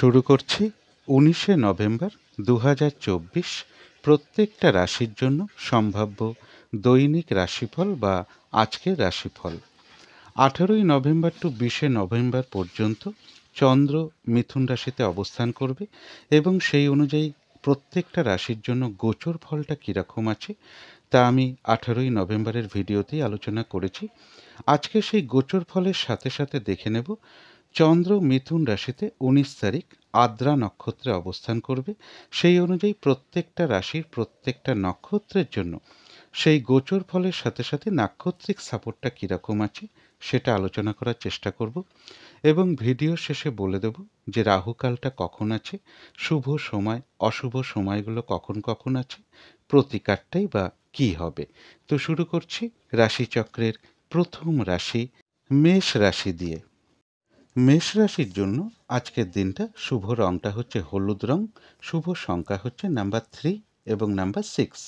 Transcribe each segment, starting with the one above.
শুরু করছি 19শে নভেম্বর 2024 প্রত্যেকটা রাশির জন্য সম্ভাব্য দৈনিক রাশিফল বা আজকের রাশিফল। 18ই নভেম্বর টু 20শে নভেম্বর পর্যন্ত চন্দ্র মিথুন রাশিতে অবস্থান করবে এবং সেই অনুযায়ী প্রত্যেকটা রাশির জন্য গোচর ফলটা কীরকম আছে তা আমি 18ই নভেম্বরের ভিডিওতেই আলোচনা করেছি। আজকে সেই গোচর ফলের সাথে সাথে দেখে নেব চন্দ্র মিথুন রাশিতে 19 তারিখ আদ্রা নক্ষত্রে অবস্থান করবে। সেই অনুযায়ী প্রত্যেকটা রাশির প্রত্যেকটা নক্ষত্রের জন্য সেই গোচর ফলের সাথে সাথে নাক্ষত্রিক সাপোর্টটা কীরকম আছে সেটা আলোচনা করার চেষ্টা করব এবং ভিডিও শেষে বলে দেব যে রাহুকালটা কখন আছে, শুভ সময় অশুভ সময়গুলো কখন কখন আছে, প্রতিকারটাই বা কী হবে। তো শুরু করছি রাশিচক্রের প্রথম রাশি মেষ রাশি দিয়ে। মেষ রাশির জন্য আজকের দিনটা শুভ রংটা হচ্ছে হলুদ রং, শুভ সংখ্যা হচ্ছে নাম্বার 3 এবং নাম্বার 6।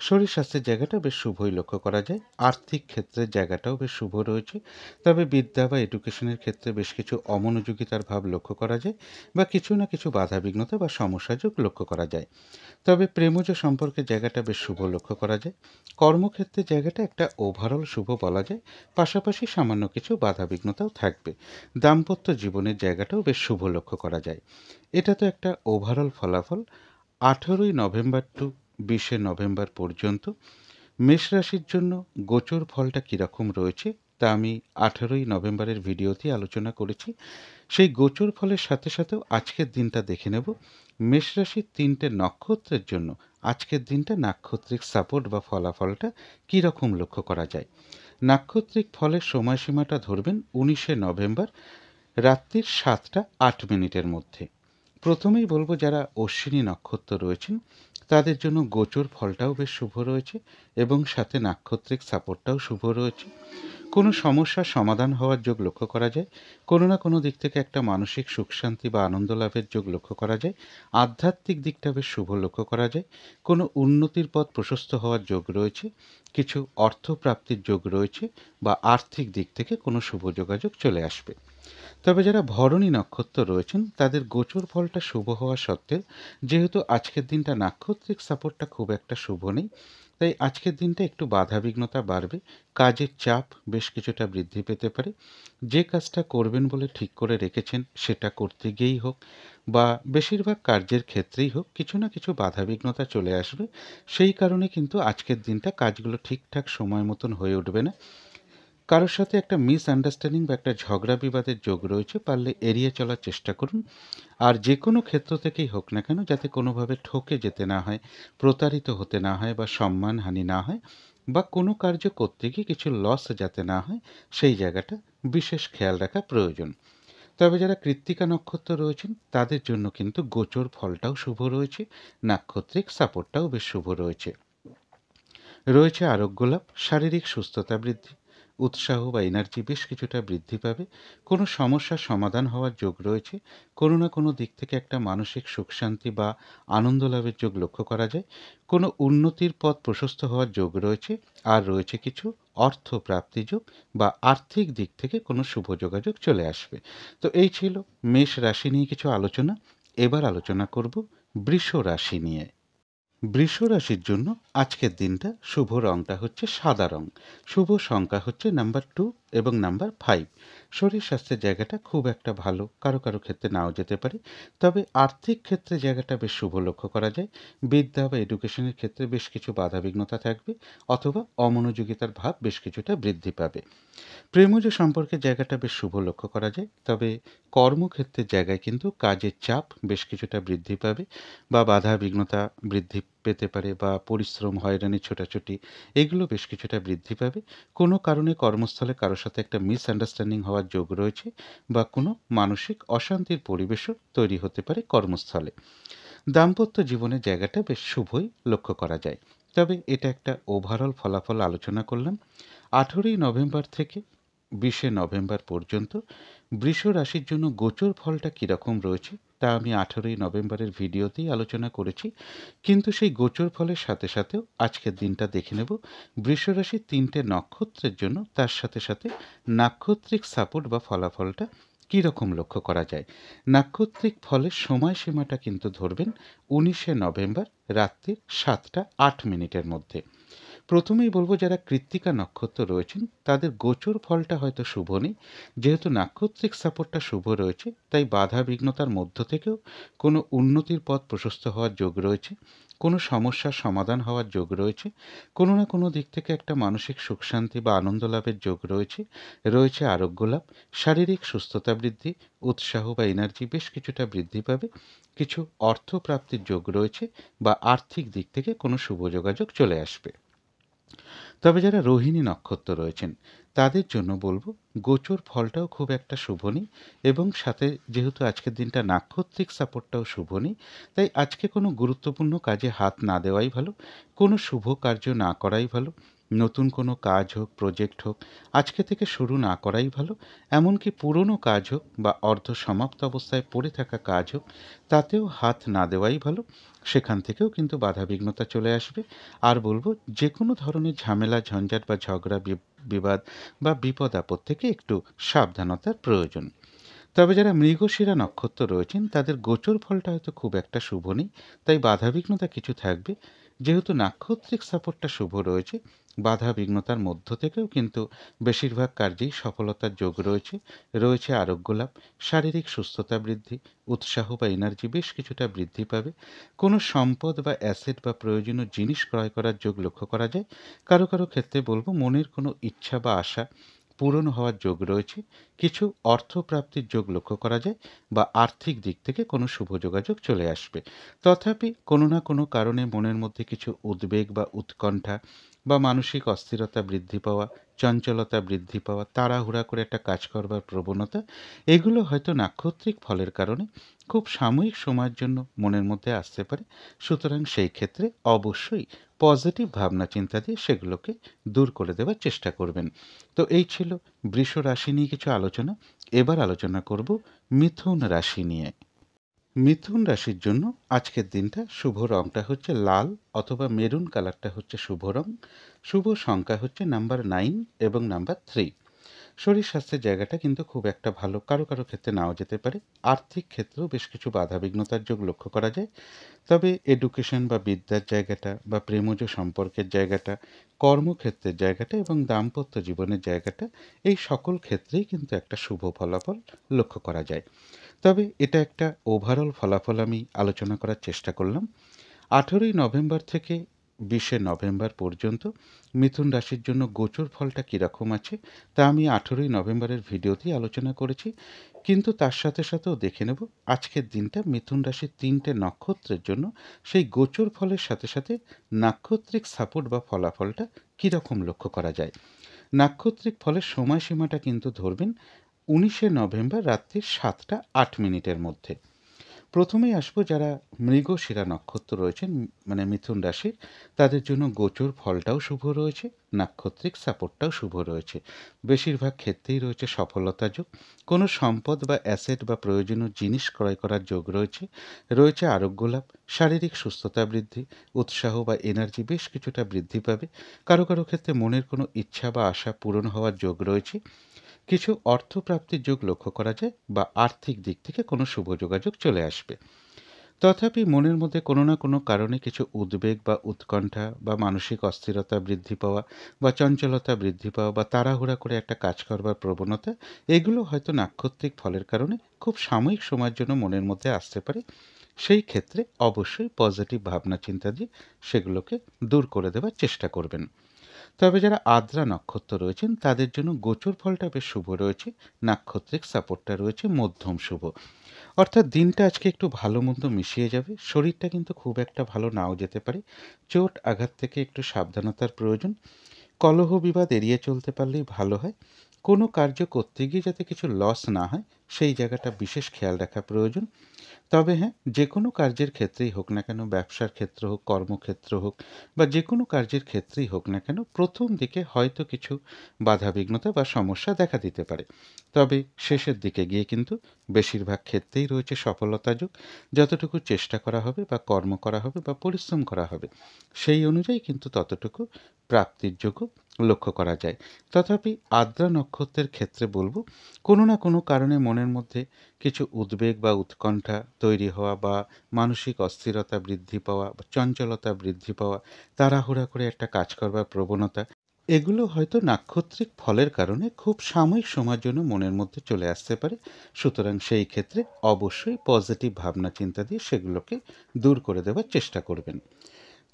শরীর স্বাস্থ্যের জায়গাটা বেশ শুভই লক্ষ্য করা যায়। আর্থিক ক্ষেত্রের জায়গাটাও বেশ শুভ রয়েছে, তবে বিদ্যা বা এডুকেশনের ক্ষেত্রে বেশ কিছু অমনোযোগিতার ভাব লক্ষ্য করা যায় বা কিছু না কিছু বাধাবিঘ্নতা বা সমস্যাযোগ লক্ষ্য করা যায়। তবে প্রেমজ সম্পর্কের জায়গাটা বেশ শুভ লক্ষ্য করা যায়। কর্মক্ষেত্রের জায়গাটা একটা ওভারঅল শুভ বলা যায়, পাশাপাশি সামান্য কিছু বাধাবিঘ্নতাও থাকবে। দাম্পত্য জীবনের জায়গাটাও বেশ শুভ লক্ষ্য করা যায়। এটা তো একটা ওভারঅল ফলাফল। 18ই নভেম্বর টু 20শে নভেম্বর পর্যন্ত মেষ রাশির জন্য গোচর ফলটা কীরকম রয়েছে তা আমি 18ই নভেম্বরের ভিডিওতে আলোচনা করেছি। সেই গোচর ফলের সাথে সাথেও আজকের দিনটা দেখে নেব মেষ রাশির 3টে নক্ষত্রের জন্য আজকের দিনটা নাক্ষত্রিক সাপোর্ট বা ফলাফলটা কীরকম লক্ষ্য করা যায়। নাক্ষত্রিক ফলের সময়সীমাটা ধরবেন 19শে নভেম্বর রাত্রির 7টা 8 মিনিটের মধ্যে। প্রথমেই বলবো যারা অশ্বিনী নক্ষত্র রয়েছেন তাদের জন্য গোচর ফলটাও বেশ শুভ রয়েছে এবং সাথে নাক্ষত্রিক সাপোর্টটাও শুভ রয়েছে। কোনো সমস্যার সমাধান হওয়ার যোগ লক্ষ্য করা যায়, কোনো না কোনো দিক থেকে একটা মানসিক সুখ শান্তি বা আনন্দ লাভের যোগ লক্ষ্য করা যায়। আধ্যাত্মিক দিকটা বেশ শুভ লক্ষ্য করা যায়। কোনো উন্নতির পথ প্রশস্ত হওয়ার যোগ রয়েছে, কিছু অর্থপ্রাপ্তির যোগ রয়েছে বা আর্থিক দিক থেকে কোনো শুভ যোগাযোগ চলে আসবে। তবে যারা ভরণী নক্ষত্র রয়েছেন তাদের গোচর ফলটা শুভ হওয়া সত্ত্বেও যেহেতু আজকের দিনটা নাক্ষত্রিক সাপোর্টটা খুব একটা শুভ নেই, তাই আজকের দিনটা একটু বাধাবিঘ্নতা বাড়বে। কাজের চাপ বেশ কিছুটা বৃদ্ধি পেতে পারে। যে কাজটা করবেন বলে ঠিক করে রেখেছেন সেটা করতে গিয়েই হোক বা বেশিরভাগ কার্যের ক্ষেত্রেই হোক কিছু না কিছু বাধাবিঘ্নতা চলে আসবে। সেই কারণে কিন্তু আজকের দিনটা কাজগুলো ঠিকঠাক সময় মতন হয়ে উঠবে না। কারোর সাথে একটা মিসআন্ডারস্ট্যান্ডিং বা একটা ঝগড়া বিবাদের যোগ রয়েছে, পারলে এড়িয়ে চলার চেষ্টা করুন। আর যে কোনো ক্ষেত্র থেকেই হোক না কেন যাতে কোনোভাবে ঠকে যেতে না হয়, প্রতারিত হতে না হয় বা সম্মানহানি না হয় বা কোনো কার্য করতে গিয়ে কিছু লস যাতে না হয় সেই জায়গাটা বিশেষ খেয়াল রাখা প্রয়োজন। তবে যারা কৃত্তিকা নক্ষত্র রয়েছেন তাদের জন্য কিন্তু গোচর ফলটাও শুভ রয়েছে, নাক্ষত্রিক সাপোর্টটাও বেশ শুভ রয়েছে। রয়েছে আরোগ্য লাভ, শারীরিক সুস্থতা বৃদ্ধি, উৎসাহ বা এনার্জি বেশ কিছুটা বৃদ্ধি পাবে। কোনো সমস্যার সমাধান হওয়ার যোগ রয়েছে, কোনো না কোনো দিক থেকে একটা মানসিক সুখ শান্তি বা আনন্দ লাভের যোগ লক্ষ্য করা যায়। কোনো উন্নতির পথ প্রশস্ত হওয়ার যোগ রয়েছে, আর রয়েছে কিছু অর্থ প্রাপ্তি যোগ বা আর্থিক দিক থেকে কোনো শুভ যোগাযোগ চলে আসবে। তো এই ছিল মেষ রাশি নিয়ে কিছু আলোচনা। এবার আলোচনা করব বৃষ রাশি নিয়ে। বৃষ রাশির জন্য আজকের দিনটা শুভ রংটা হচ্ছে সাদা রং, শুভ সংখ্যা হচ্ছে নাম্বার 2 এবং নাম্বার 5। শরীর স্বাস্থ্যের জায়গাটা খুব একটা ভালো, কারো কারো ক্ষেত্রে নাও যেতে পারে। তবে আর্থিক ক্ষেত্রে জায়গাটা বেশ শুভ লক্ষ্য করা যায়। বিদ্যা বা এডুকেশনের ক্ষেত্রে বেশ কিছু বাধাবিঘ্নতা থাকবে অথবা অমনোযোগিতার ভাব বেশ কিছুটা বৃদ্ধি পাবে। প্রেমজ সম্পর্কের জায়গাটা বেশ শুভ লক্ষ্য করা যায়, তবে কর্মক্ষেত্রের জায়গায় কিন্তু কাজের চাপ বেশ কিছুটা বৃদ্ধি পাবে বা বাধা বিঘ্নতা বৃদ্ধি পেতে পারে বা পরিশ্রম হয়রানি ছোটাছুটি এগুলো বেশ কিছুটা বৃদ্ধি পাবে। কোনো কারণে কর্মস্থলে কারোর সাথে একটা মিসআন্ডারস্ট্যান্ডিং হওয়ার যোগ রয়েছে বা কোনো মানসিক অশান্তির পরিবেশও তৈরি হতে পারে কর্মস্থলে। দাম্পত্য জীবনের জায়গাটা বেশ শুভই লক্ষ্য করা যায়। তবে এটা একটা ওভারঅল ফলাফল আলোচনা করলাম। 18ই নভেম্বর থেকে 20শে নভেম্বর পর্যন্ত বৃষ রাশির জন্য গোচর ফলটা কীরকম রয়েছে তা আমি 18ই নভেম্বরের ভিডিওতেই আলোচনা করেছি। কিন্তু সেই গোচর ফলের সাথে সাথেও আজকের দিনটা দেখে নেব বৃষ রাশির 3টে নক্ষত্রের জন্য, তার সাথে সাথে নাক্ষত্রিক সাপোর্ট বা ফলাফলটা কী রকম লক্ষ্য করা যায়? নাক্ষত্রিক ফলের সময়সীমাটা কিন্তু ধরবেন ১৯শে নভেম্বর রাত্রির ৭টা ৮ মিনিটের মধ্যে। প্রথমেই বলব, যারা কৃত্তিকা নক্ষত্র রয়েছেন তাদের গোচর ফলটা হয়তো শুভ নেই। যেহেতু নাক্ষত্রিক সাপোর্টটা শুভ রয়েছে, তাই বাধা বিঘ্নতার মধ্য থেকেও কোনো উন্নতির পথ প্রশস্ত হওয়ার যোগ রয়েছে, কোনো সমস্যার সমাধান হওয়ার যোগ রয়েছে, কোনো না কোনো দিক থেকে একটা মানসিক সুখ শান্তি বা আনন্দ লাভের যোগ রয়েছে, রয়েছে আরোগ্য লাভ, শারীরিক সুস্থতা বৃদ্ধি, উৎসাহ বা এনার্জি বেশ কিছুটা বৃদ্ধি পাবে, কিছু অর্থ প্রাপ্তির যোগ রয়েছে বা আর্থিক দিক থেকে কোনো শুভ যোগাযোগ চলে আসবে। তবে যারা রোহিণী নক্ষত্র রয়েছেন তাদের জন্য বলবো, গোচর ফলটাও খুব একটা শুভ নেই এবং সাথে যেহেতু আজকের দিনটা নাক্ষত্রিক সাপোর্টটাও শুভ নেই, তাই আজকে কোনো গুরুত্বপূর্ণ কাজে হাত না দেওয়াই ভালো, কোনো শুভ কার্য না করাই ভালো, নতুন কোনো কাজ হোক, প্রজেক্ট হোক, আজকে থেকে শুরু না করাই ভালো। এমনকি পুরনো কাজ হোক বা অর্ধ সমাপ্ত অবস্থায় পড়ে থাকা কাজ হোক, তাতেও হাত না দেওয়াই ভালো। সেখান থেকেও কিন্তু বাধাবিঘ্নতা চলে আসবে। আর বলবো, যে কোনো ধরনের ঝামেলা, ঝঞ্ঝাট বা ঝগড়া, বিবাদ বা বিপদ আপদ থেকে একটু সাবধানতার প্রয়োজন। তবে যারা মৃগশিরা নক্ষত্র রয়েছেন তাদের গোচর ফলটা হয়তো খুব একটা শুভ নেই, তাই বাধাবিঘ্নতা কিছু থাকবে। যেহেতু নাক্ষত্রিক সাপোর্টটা শুভ রয়েছে, বাধা বিঘ্নতার মধ্য থেকেও কিন্তু বেশিরভাগ কার্যেই সফলতার যোগ রয়েছে, রয়েছে আরোগ্য লাভ, শারীরিক সুস্থতা বৃদ্ধি, উৎসাহ বা এনার্জি বেশ কিছুটা বৃদ্ধি পাবে, কোনো সম্পদ বা অ্যাসেট বা প্রয়োজনীয় জিনিস ক্রয় করার যোগ লক্ষ্য করা যায়। কারো কারো ক্ষেত্রে বলবো, মনের কোনো ইচ্ছা বা আশা পূরণ হওয়ার যোগ রয়েছে, কিছু অর্থ প্রাপ্তির যোগ লক্ষ্য করা যায় বা আর্থিক দিক থেকে কোনো শুভ যোগাযোগ চলে আসবে। তথাপি কোনো না কোনো কারণে মনের মধ্যে কিছু উদ্বেগ বা উৎকণ্ঠা বা মানসিক অস্থিরতা বৃদ্ধি পাওয়া, চঞ্চলতা বৃদ্ধি পাওয়া, তাড়াহুড়া করে একটা কাজ করবার প্রবণতা, এগুলো হয়তো নাক্ষত্রিক ফলের কারণে খুব সাময়িক সময়ের জন্য মনের মধ্যে আসতে পারে। সুতরাং সেই ক্ষেত্রে অবশ্যই পজিটিভ ভাবনা চিন্তা দিয়ে সেগুলোকে দূর করে দেওয়ার চেষ্টা করবেন। তো এই ছিল বৃষ রাশি নিয়ে কিছু আলোচনা। এবার আলোচনা করব মিথুন রাশি নিয়ে। মিথুন রাশির জন্য আজকের দিনটা শুভ রংটা হচ্ছে লাল অথবা মেরুন কালারটা হচ্ছে শুভ রং। শুভ সংখ্যা হচ্ছে নাম্বার 9 এবং নাম্বার 3। শরীর স্বাস্থ্যের জায়গাটা কিন্তু খুব একটা ভালো, কারো কারো ক্ষেত্রে নাও যেতে পারে। আর্থিক ক্ষেত্রেও বেশ কিছু বাধাবিঘ্নতার যোগ লক্ষ্য করা যায়। তবে এডুকেশন বা বিদ্যার জায়গাটা বা প্রেমজ সম্পর্কের জায়গাটা, কর্মক্ষেত্রের জায়গাটা এবং দাম্পত্য জীবনের জায়গাটা, এই সকল ক্ষেত্রেই কিন্তু একটা শুভ ফলাফল লক্ষ্য করা যায়। তবে এটা একটা ওভারঅল ফলাফল আমি আলোচনা করার চেষ্টা করলাম। 18ই নভেম্বর থেকে 20শে নভেম্বর পর্যন্ত মিথুন রাশির জন্য গোচর ফলটা কীরকম আছে তা আমি 18ই নভেম্বরের ভিডিওতেই আলোচনা করেছি। কিন্তু তার সাথে সাথেও দেখে নেব আজকের দিনটা মিথুন রাশির 3টে নক্ষত্রের জন্য সেই গোচর ফলের সাথে সাথে নাক্ষত্রিক সাপোর্ট বা ফলাফলটা কীরকম লক্ষ্য করা যায়। নাক্ষত্রিক ফলের সময়সীমাটা কিন্তু ধরবেন 19শে নভেম্বর রাত্রি 7টা 8 মিনিটের মধ্যে। প্রথমেই আসবো যারা মৃগশিরা নক্ষত্র রয়েছেন, মানে মিথুন রাশির, তাদের জন্য গোচর ফলটাও শুভ রয়েছে, নাক্ষত্রিক সাপোর্টটাও শুভ রয়েছে। বেশিরভাগ ক্ষেত্রেই রয়েছে সফলতা যোগ, কোনো সম্পদ বা অ্যাসেট বা প্রয়োজনীয় জিনিস ক্রয় করার যোগ রয়েছে, রয়েছে আরোগ্য লাভ, শারীরিক সুস্থতা বৃদ্ধি, উৎসাহ বা এনার্জি বেশ কিছুটা বৃদ্ধি পাবে। কারো কারো ক্ষেত্রে মনের কোনো ইচ্ছা বা আশা পূরণ হওয়ার যোগ রয়েছে, কিছু অর্থ প্রাপ্তির যোগ লক্ষ্য করা যায় বা আর্থিক দিক থেকে কোনো শুভ যোগাযোগ চলে আসবে। তথাপি মনের মধ্যে কোনো না কোনো কারণে কিছু উদ্বেগ বা উৎকণ্ঠা বা মানসিক অস্থিরতা বৃদ্ধি পাওয়া বা চঞ্চলতা বৃদ্ধি পাওয়া বা তাড়াহুড়া করে একটা কাজ করবার প্রবণতা, এগুলো হয়তো নাক্ষত্রিক ফলের কারণে খুব সাময়িক সময়ের জন্য মনের মধ্যে আসতে পারে। সেই ক্ষেত্রে অবশ্যই পজিটিভ ভাবনা চিন্তা দিয়ে সেগুলোকে দূর করে দেওয়ার চেষ্টা করবেন। তবে যারা আদ্রা নক্ষত্র রয়েছেন তাদের জন্য গোচর ফলটা বেশ শুভ রয়েছে, নাক্ষত্রিক সাপোর্টটা রয়েছে মধ্যম শুভ। অর্থাৎ দিনটা আজকে একটু ভালো মন্দ মিশিয়ে যাবে, শরীরটা কিন্তু খুব একটা ভালো নাও যেতে পারে, চোট আঘাত থেকে একটু সাবধানতার প্রয়োজন, কলহ বিবাদ এড়িয়ে চলতে পারলেই ভালো হয়। কোনো কার্য করতে গিয়ে যাতে কিছু লস না হয় সেই জায়গাটা বিশেষ খেয়াল রাখা প্রয়োজন। তবে হ্যাঁ, যে কোনো কার্যের ক্ষেত্রেই হোক না কেন, ব্যবসার ক্ষেত্র হোক, কর্মক্ষেত্র হোক বা যে কোনো কার্যের ক্ষেত্রেই হোক না কেন, প্রথম দিকে হয়তো কিছু বাধাবিঘ্নতা বা সমস্যা দেখা দিতে পারে। তবে শেষের দিকে গিয়ে কিন্তু বেশিরভাগ ক্ষেত্রেই রয়েছে সফলতা যোগ। যতটুকু চেষ্টা করা হবে বা কর্ম করা হবে বা পরিশ্রম করা হবে, সেই অনুযায়ী কিন্তু ততটুকু প্রাপ্তির যোগও লক্ষ্য করা যায়। তথাপি আদ্রা নক্ষত্রের ক্ষেত্রে বলবো, কোনো না কোনো কারণে মনে মনের মধ্যে কিছু উদ্বেগ বা উৎকণ্ঠা তৈরি হওয়া বা মানসিক অস্থিরতা বৃদ্ধি পাওয়া বা চঞ্চলতা বৃদ্ধি পাওয়া, তাড়াহুড়া করে একটা কাজ করবার প্রবণতা, এগুলো হয়তো নাক্ষত্রিক ফলের কারণে খুব সাময়িক সময়ের জন্য মনের মধ্যে চলে আসতে পারে। সুতরাং সেই ক্ষেত্রে অবশ্যই পজিটিভ ভাবনা চিন্তা দিয়ে সেগুলোকে দূর করে দেওয়ার চেষ্টা করবেন।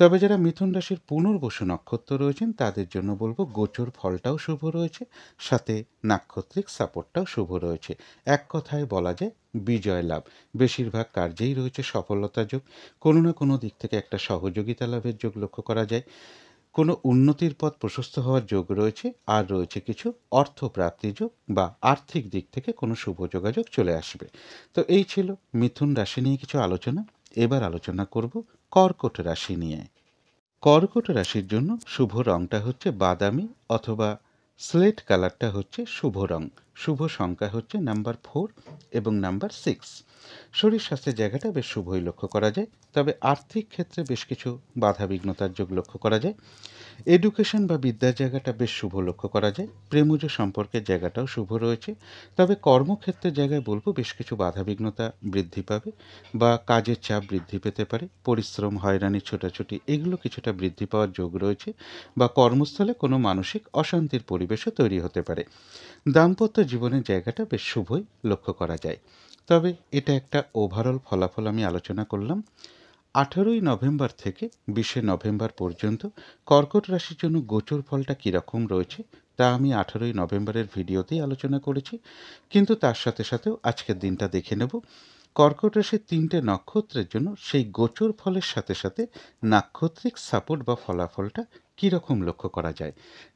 তবে যারা মিথুন রাশির পুনর্বসু নক্ষত্র রয়েছেন তাদের জন্য বলবো গোচর ফলটাও শুভ রয়েছে, সাথে নাক্ষত্রিক সাপোর্টটাও শুভ রয়েছে। এক কথায় বলা যায় বিজয় লাভ। বেশিরভাগ কার্যেই রয়েছে সফলতা যোগ, কোনো না কোনো দিক থেকে একটা সহযোগিতা লাভের যোগ লক্ষ্য করা যায়, কোনো উন্নতির পথ প্রশস্ত হওয়ার যোগ রয়েছে, আর রয়েছে কিছু অর্থপ্রাপ্তি যোগ বা আর্থিক দিক থেকে কোনো শুভ যোগাযোগ চলে আসবে। তো এই ছিল মিথুন রাশি নিয়ে কিছু আলোচনা। এবার আলোচনা করব কর্কট রাশি নিয়ে। কর্কট রাশির জন্য শুভ রংটা হচ্ছে বাদামি অথবা স্লেট কালারটা হচ্ছে শুভ রং। শুভ সংখ্যা হচ্ছে নাম্বার 4 এবং নাম্বার 6। শরীর স্বাস্থ্যের জায়গাটা বেশ শুভই লক্ষ্য করা যায়, তবে আর্থিক ক্ষেত্রে বেশ কিছু বাধা বিঘ্নতার যোগ লক্ষ্য করা যায়। এডুকেশন বা বিদ্যার জায়গাটা বেশ শুভ লক্ষ্য করা যায়। প্রেমজ সম্পর্কের জায়গাটাও শুভ রয়েছে, তবে কর্মক্ষেত্রের জায়গায় বলবো বেশ কিছু বাধাবিঘ্নতা বৃদ্ধি পাবে বা কাজের চাপ বৃদ্ধি পেতে পারে। পরিশ্রম, হয়রানি, ছোটাছুটি এগুলো কিছুটা বৃদ্ধি পাওয়ার যোগ রয়েছে, বা কর্মস্থলে কোনো মানসিক অশান্তির পরিবেশও তৈরি হতে পারে। দাম্পত্য জীবনের জায়গাটা বেশ শুভই লক্ষ্য করা যায়। তবে এটা একটা ওভারঅল ফলাফল আমি আলোচনা করলাম। 18ই নভেম্বর থেকে 20শে নভেম্বর পর্যন্ত কর্কট রাশির জন্য গোচর ফলটা কীরকম রয়েছে তা আমি 18ই নভেম্বরের ভিডিওতেই আলোচনা করেছি, কিন্তু তার সাথে সাথেও আজকের দিনটা দেখে নেব কর্কট রাশির 3টে নক্ষত্রের জন্য সেই গোচর ফলের সাথে সাথে নাক্ষত্রিক সাপোর্ট বা ফলাফলটা কীরকম লক্ষ্য করা যায়।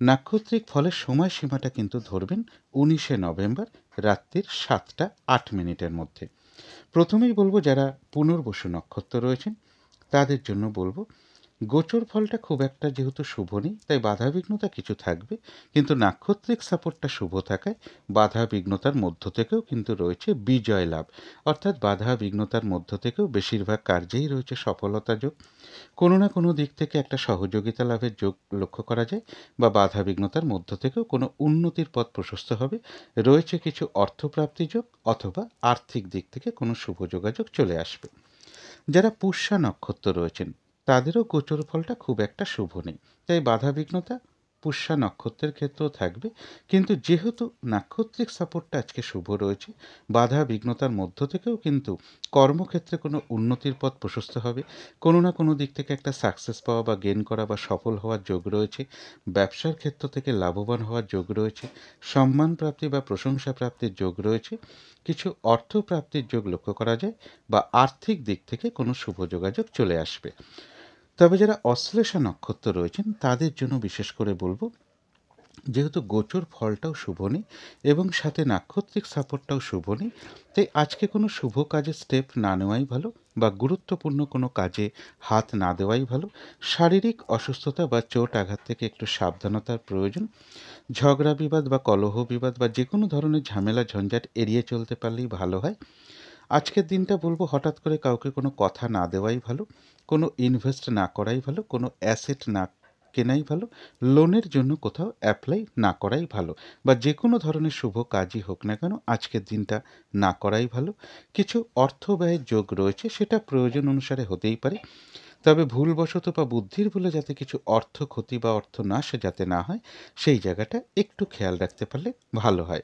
নাক্ষত্রিক ফলের সময়সীমাটা কিন্তু ধরবেন 19শে নভেম্বর রাত্রির 7টা 8 মিনিটের মধ্যে। প্রথমেই বলবো যারা পুনর্বসু নক্ষত্র রয়েছেন তাদের জন্য বলবো গোচর ফলটা খুব একটা যেহেতু শুভ নেই, তাই বাধা বিঘ্নতা কিছু থাকবে, কিন্তু নাক্ষত্রিক সাপোর্টটা শুভ থাকায় বাধা বিঘ্নতার মধ্য থেকেও কিন্তু রয়েছে বিজয় লাভ। অর্থাৎ বাধা বিঘ্নতার মধ্য থেকেও বেশিরভাগ কার্যেই রয়েছে সফলতা যোগ, কোনো না কোনো দিক থেকে একটা সহযোগিতা লাভের যোগ লক্ষ্য করা যায়, বা বাধা বিঘ্নতার মধ্য থেকেও কোনো উন্নতির পথ প্রশস্ত হবে। রয়েছে কিছু অর্থপ্রাপ্তি যোগ, অথবা আর্থিক দিক থেকে কোনো শুভ যোগাযোগ চলে আসবে। যারা পুষ্যা নক্ষত্র রয়েছেন তাদেরও গোচর ফলটা খুব একটা শুভ নেই, তাই বাধা বিঘ্নতা পুষ্যা নক্ষত্রের ক্ষেত্রেও থাকবে। কিন্তু যেহেতু নাক্ষত্রিক সাপোর্টটা আজকে শুভ রয়েছে, বাধা বিঘ্নতার মধ্য থেকেও কিন্তু কর্মক্ষেত্রে কোনো উন্নতির পথ প্রশস্ত হবে, কোনো না কোনো দিক থেকে একটা সাকসেস পাওয়া বা গেন করা বা সফল হওয়ার যোগ রয়েছে। ব্যবসার ক্ষেত্র থেকে লাভবান হওয়ার যোগ রয়েছে, সম্মান প্রাপ্তি বা প্রশংসা প্রাপ্তির যোগ রয়েছে, কিছু অর্থ প্রাপ্তির যোগ লক্ষ্য করা যায়, বা আর্থিক দিক থেকে কোনো শুভ যোগাযোগ চলে আসবে। তবে যারা অশ্লেষা নক্ষত্র রয়েছেন তাদের জন্য বিশেষ করে বলবো, যেহেতু গোচর ফলটাও শুভ নেই এবং সাথে নাক্ষত্রিক সাপোর্টটাও শুভ নেই, তাই আজকে কোনো শুভ কাজে স্টেপ না নেওয়াই ভালো, বা গুরুত্বপূর্ণ কোনো কাজে হাত না দেওয়াই ভালো। শারীরিক অসুস্থতা বা চোট আঘাত থেকে একটু সাবধানতার প্রয়োজন। ঝগড়া বিবাদ বা কলহ বিবাদ বা যে কোনো ধরনের ঝামেলা ঝঞ্ঝাট এড়িয়ে চলতে পারলেই ভালো হয়। আজকের দিনটা বলবো হঠাৎ করে কাউকে কোনো কথা না দেওয়াই ভালো, কোনো ইনভেস্ট না করাই ভালো, কোনো অ্যাসেট না কেনাই ভালো, লোনের জন্য কোথাও অ্যাপ্লাই না করাই ভালো, বা যে কোনো ধরনের শুভ কাজই হোক না কেন আজকের দিনটা না করাই ভালো। কিছু অর্থ ব্যয়ের যোগ রয়েছে, সেটা প্রয়োজন অনুসারে হতেই পারে, তবে ভুলবশত বা বুদ্ধির ভুলে যাতে কিছু অর্থ ক্ষতি বা অর্থ নাশ যাতে না হয় সেই জায়গাটা একটু খেয়াল রাখতে পারলে ভালো হয়।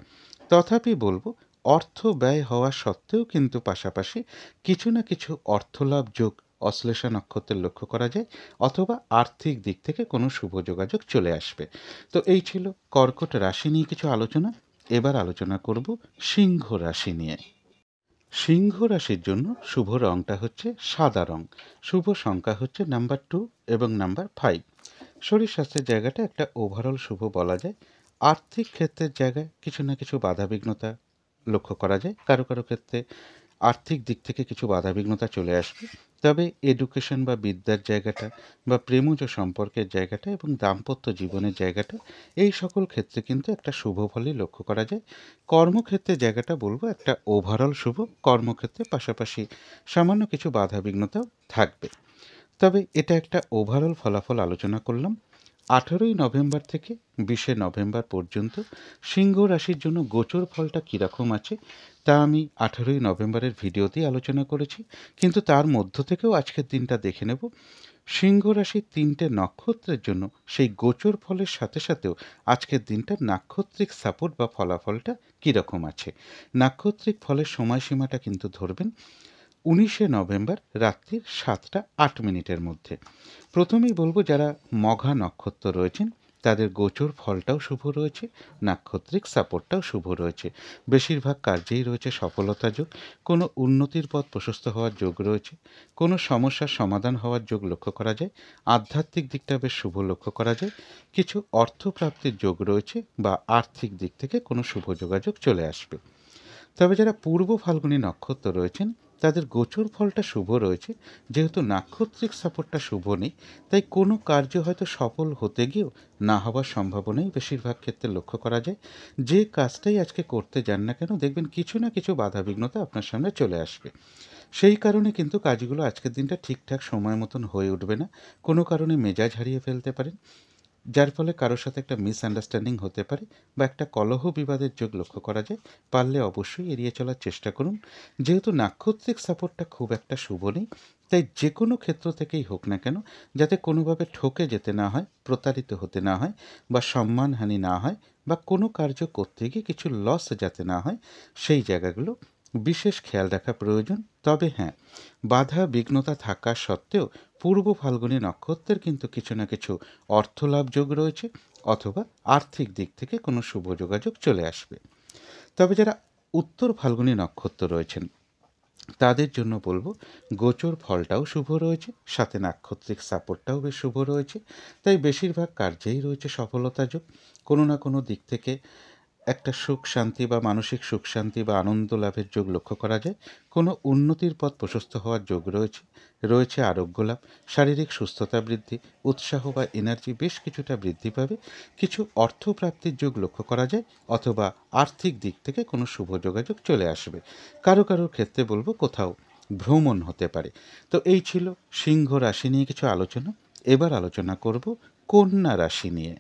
তথাপি বলবো অর্থ ব্যয় হওয়া সত্ত্বেও কিন্তু পাশাপাশি কিছু না কিছু অর্থলাভ যোগ অশ্লেষা নক্ষত্রের লক্ষ্য করা যায়, অথবা আর্থিক দিক থেকে কোনো শুভ যোগাযোগ চলে আসবে। তো এই ছিল কর্কট রাশি নিয়ে কিছু আলোচনা। এবার আলোচনা করব সিংহ রাশি নিয়ে। সিংহ রাশির জন্য শুভ রংটা হচ্ছে সাদা রং। শুভ সংখ্যা হচ্ছে নাম্বার 2 এবং নাম্বার 5। শরীর স্বাস্থ্যের জায়গাটা একটা ওভারঅল শুভ বলা যায়। আর্থিক ক্ষেত্রের জায়গায় কিছু না কিছু বাধাবিঘ্নতা লক্ষ্য করা যায়, কারো কারো ক্ষেত্রে আর্থিক দিক থেকে কিছু বাধাবিঘ্নতা চলে আসবে। তবে এডুকেশন বা বিদ্যার জায়গাটা, বা প্রেমজ সম্পর্কের জায়গাটা এবং দাম্পত্য জীবনের জায়গাটা, এই সকল ক্ষেত্রে কিন্তু একটা শুভ ফলই লক্ষ্য করা যায়। কর্মক্ষেত্রের জায়গাটা বলবো একটা ওভারঅল শুভ। কর্মক্ষেত্রে পাশাপাশি সামান্য কিছু বাধাবিঘ্নতাও থাকবে, তবে এটা একটা ওভারঅল ফলাফল আলোচনা করলাম। 18ই নভেম্বর থেকে 20শে নভেম্বর পর্যন্ত সিংহ রাশির জন্য গোচর ফলটা কীরকম আছে তা আমি 18ই নভেম্বরের ভিডিওতেই আলোচনা করেছি, কিন্তু তার মধ্য থেকেও আজকের দিনটা দেখে নেব সিংহ রাশির 3টে নক্ষত্রের জন্য সেই গোচর ফলের সাথে সাথেও আজকের দিনটা নাক্ষত্রিক সাপোর্ট বা ফলাফলটা কীরকম আছে। নাক্ষত্রিক ফলের সময়সীমাটা কিন্তু ধরবেন 19শে নভেম্বর রাত্রির 7টা 8 মিনিটের মধ্যে। প্রথমেই বলবো যারা মঘা নক্ষত্র রয়েছেন তাদের গোচর ফলটাও শুভ রয়েছে, নাক্ষত্রিক সাপোর্টটাও শুভ রয়েছে। বেশিরভাগ কার্যেই রয়েছে সফলতা যোগ, কোনো উন্নতির পথ প্রশস্ত হওয়ার যোগ রয়েছে, কোনো সমস্যার সমাধান হওয়ার যোগ লক্ষ্য করা যায়, আধ্যাত্মিক দিকটা বেশ শুভ লক্ষ্য করা যায়, কিছু অর্থপ্রাপ্তির যোগ রয়েছে বা আর্থিক দিক থেকে কোনো শুভ যোগাযোগ চলে আসবে। তবে যারা পূর্ব ফাল্গুনী নক্ষত্র রয়েছেন তাদের গোচর ফলটা শুভ রয়েছে, যেহেতু নাক্ষত্রিক সাপোর্টটা শুভ নেই তাই কোনো কার্য হয়তো সফল হতে গিয়েও না হওয়ার সম্ভাবনাই বেশিরভাগ ক্ষেত্রে লক্ষ্য করা যায়। যে কাজটাই আজকে করতে যান না কেন দেখবেন কিছু না কিছু বাধাবিঘ্নতা আপনার সামনে চলে আসবে। সেই কারণে কিন্তু কাজগুলো আজকের দিনটা ঠিকঠাক সময় মতন হয়ে উঠবে না, কোনো কারণে মেজাজ হারিয়ে ফেলতে পারেন, যার ফলে কারোর সাথে একটা মিসআন্ডারস্ট্যান্ডিং হতে পারে বা একটা কলহ বিবাদের যোগ লক্ষ্য করা যায়। পারলে অবশ্যই এড়িয়ে চলার চেষ্টা করুন। যেহেতু নাক্ষত্রিক সাপোর্টটা খুব একটা শুভ নেই তাই যে কোনো ক্ষেত্র থেকেই হোক না কেন যাতে কোনোভাবে ঠকে যেতে না হয়, প্রতারিত হতে না হয় বা সম্মানহানি না হয় বা কোনো কার্য করতে গিয়ে কিছু লস যাতে না হয়, সেই জায়গাগুলো বিশেষ খেয়াল রাখা প্রয়োজন। তবে হ্যাঁ, বাধা বিঘ্নতা থাকা সত্ত্বেও পূর্ব ফাল্গুনী নক্ষত্রের কিন্তু কিছু না কিছু অর্থলাভ যোগ রয়েছে অথবা আর্থিক দিক থেকে কোনো শুভ যোগাযোগ চলে আসবে। তবে যারা উত্তর ফাল্গুনী নক্ষত্র রয়েছেন তাদের জন্য বলবো গোচর ফলটাও শুভ রয়েছে, সাথে নাক্ষত্রিক সাপোর্টটাও বেশ শুভ রয়েছে, তাই বেশিরভাগ কার্যেই রয়েছে সফলতা যোগ। কোনো না কোনো দিক থেকে একটা সুখ শান্তি বা মানসিক সুখ শান্তি বা আনন্দ লাভের যোগ লক্ষ্য করা যায়, কোনো উন্নতির পথ প্রশস্ত হওয়ার যোগ রয়েছে, রয়েছে আরোগ্য লাভ, শারীরিক সুস্থতা বৃদ্ধি, উৎসাহ বা এনার্জি বেশ কিছুটা বৃদ্ধি পাবে, কিছু অর্থপ্রাপ্তির যোগ লক্ষ্য করা যায় অথবা আর্থিক দিক থেকে কোনো শুভ যোগাযোগ চলে আসবে। কারো কারোর ক্ষেত্রে বলবো কোথাও ভ্রমণ হতে পারে। তো এই ছিল সিংহ রাশি নিয়ে কিছু আলোচনা। এবার আলোচনা করব কন্যা রাশি নিয়ে।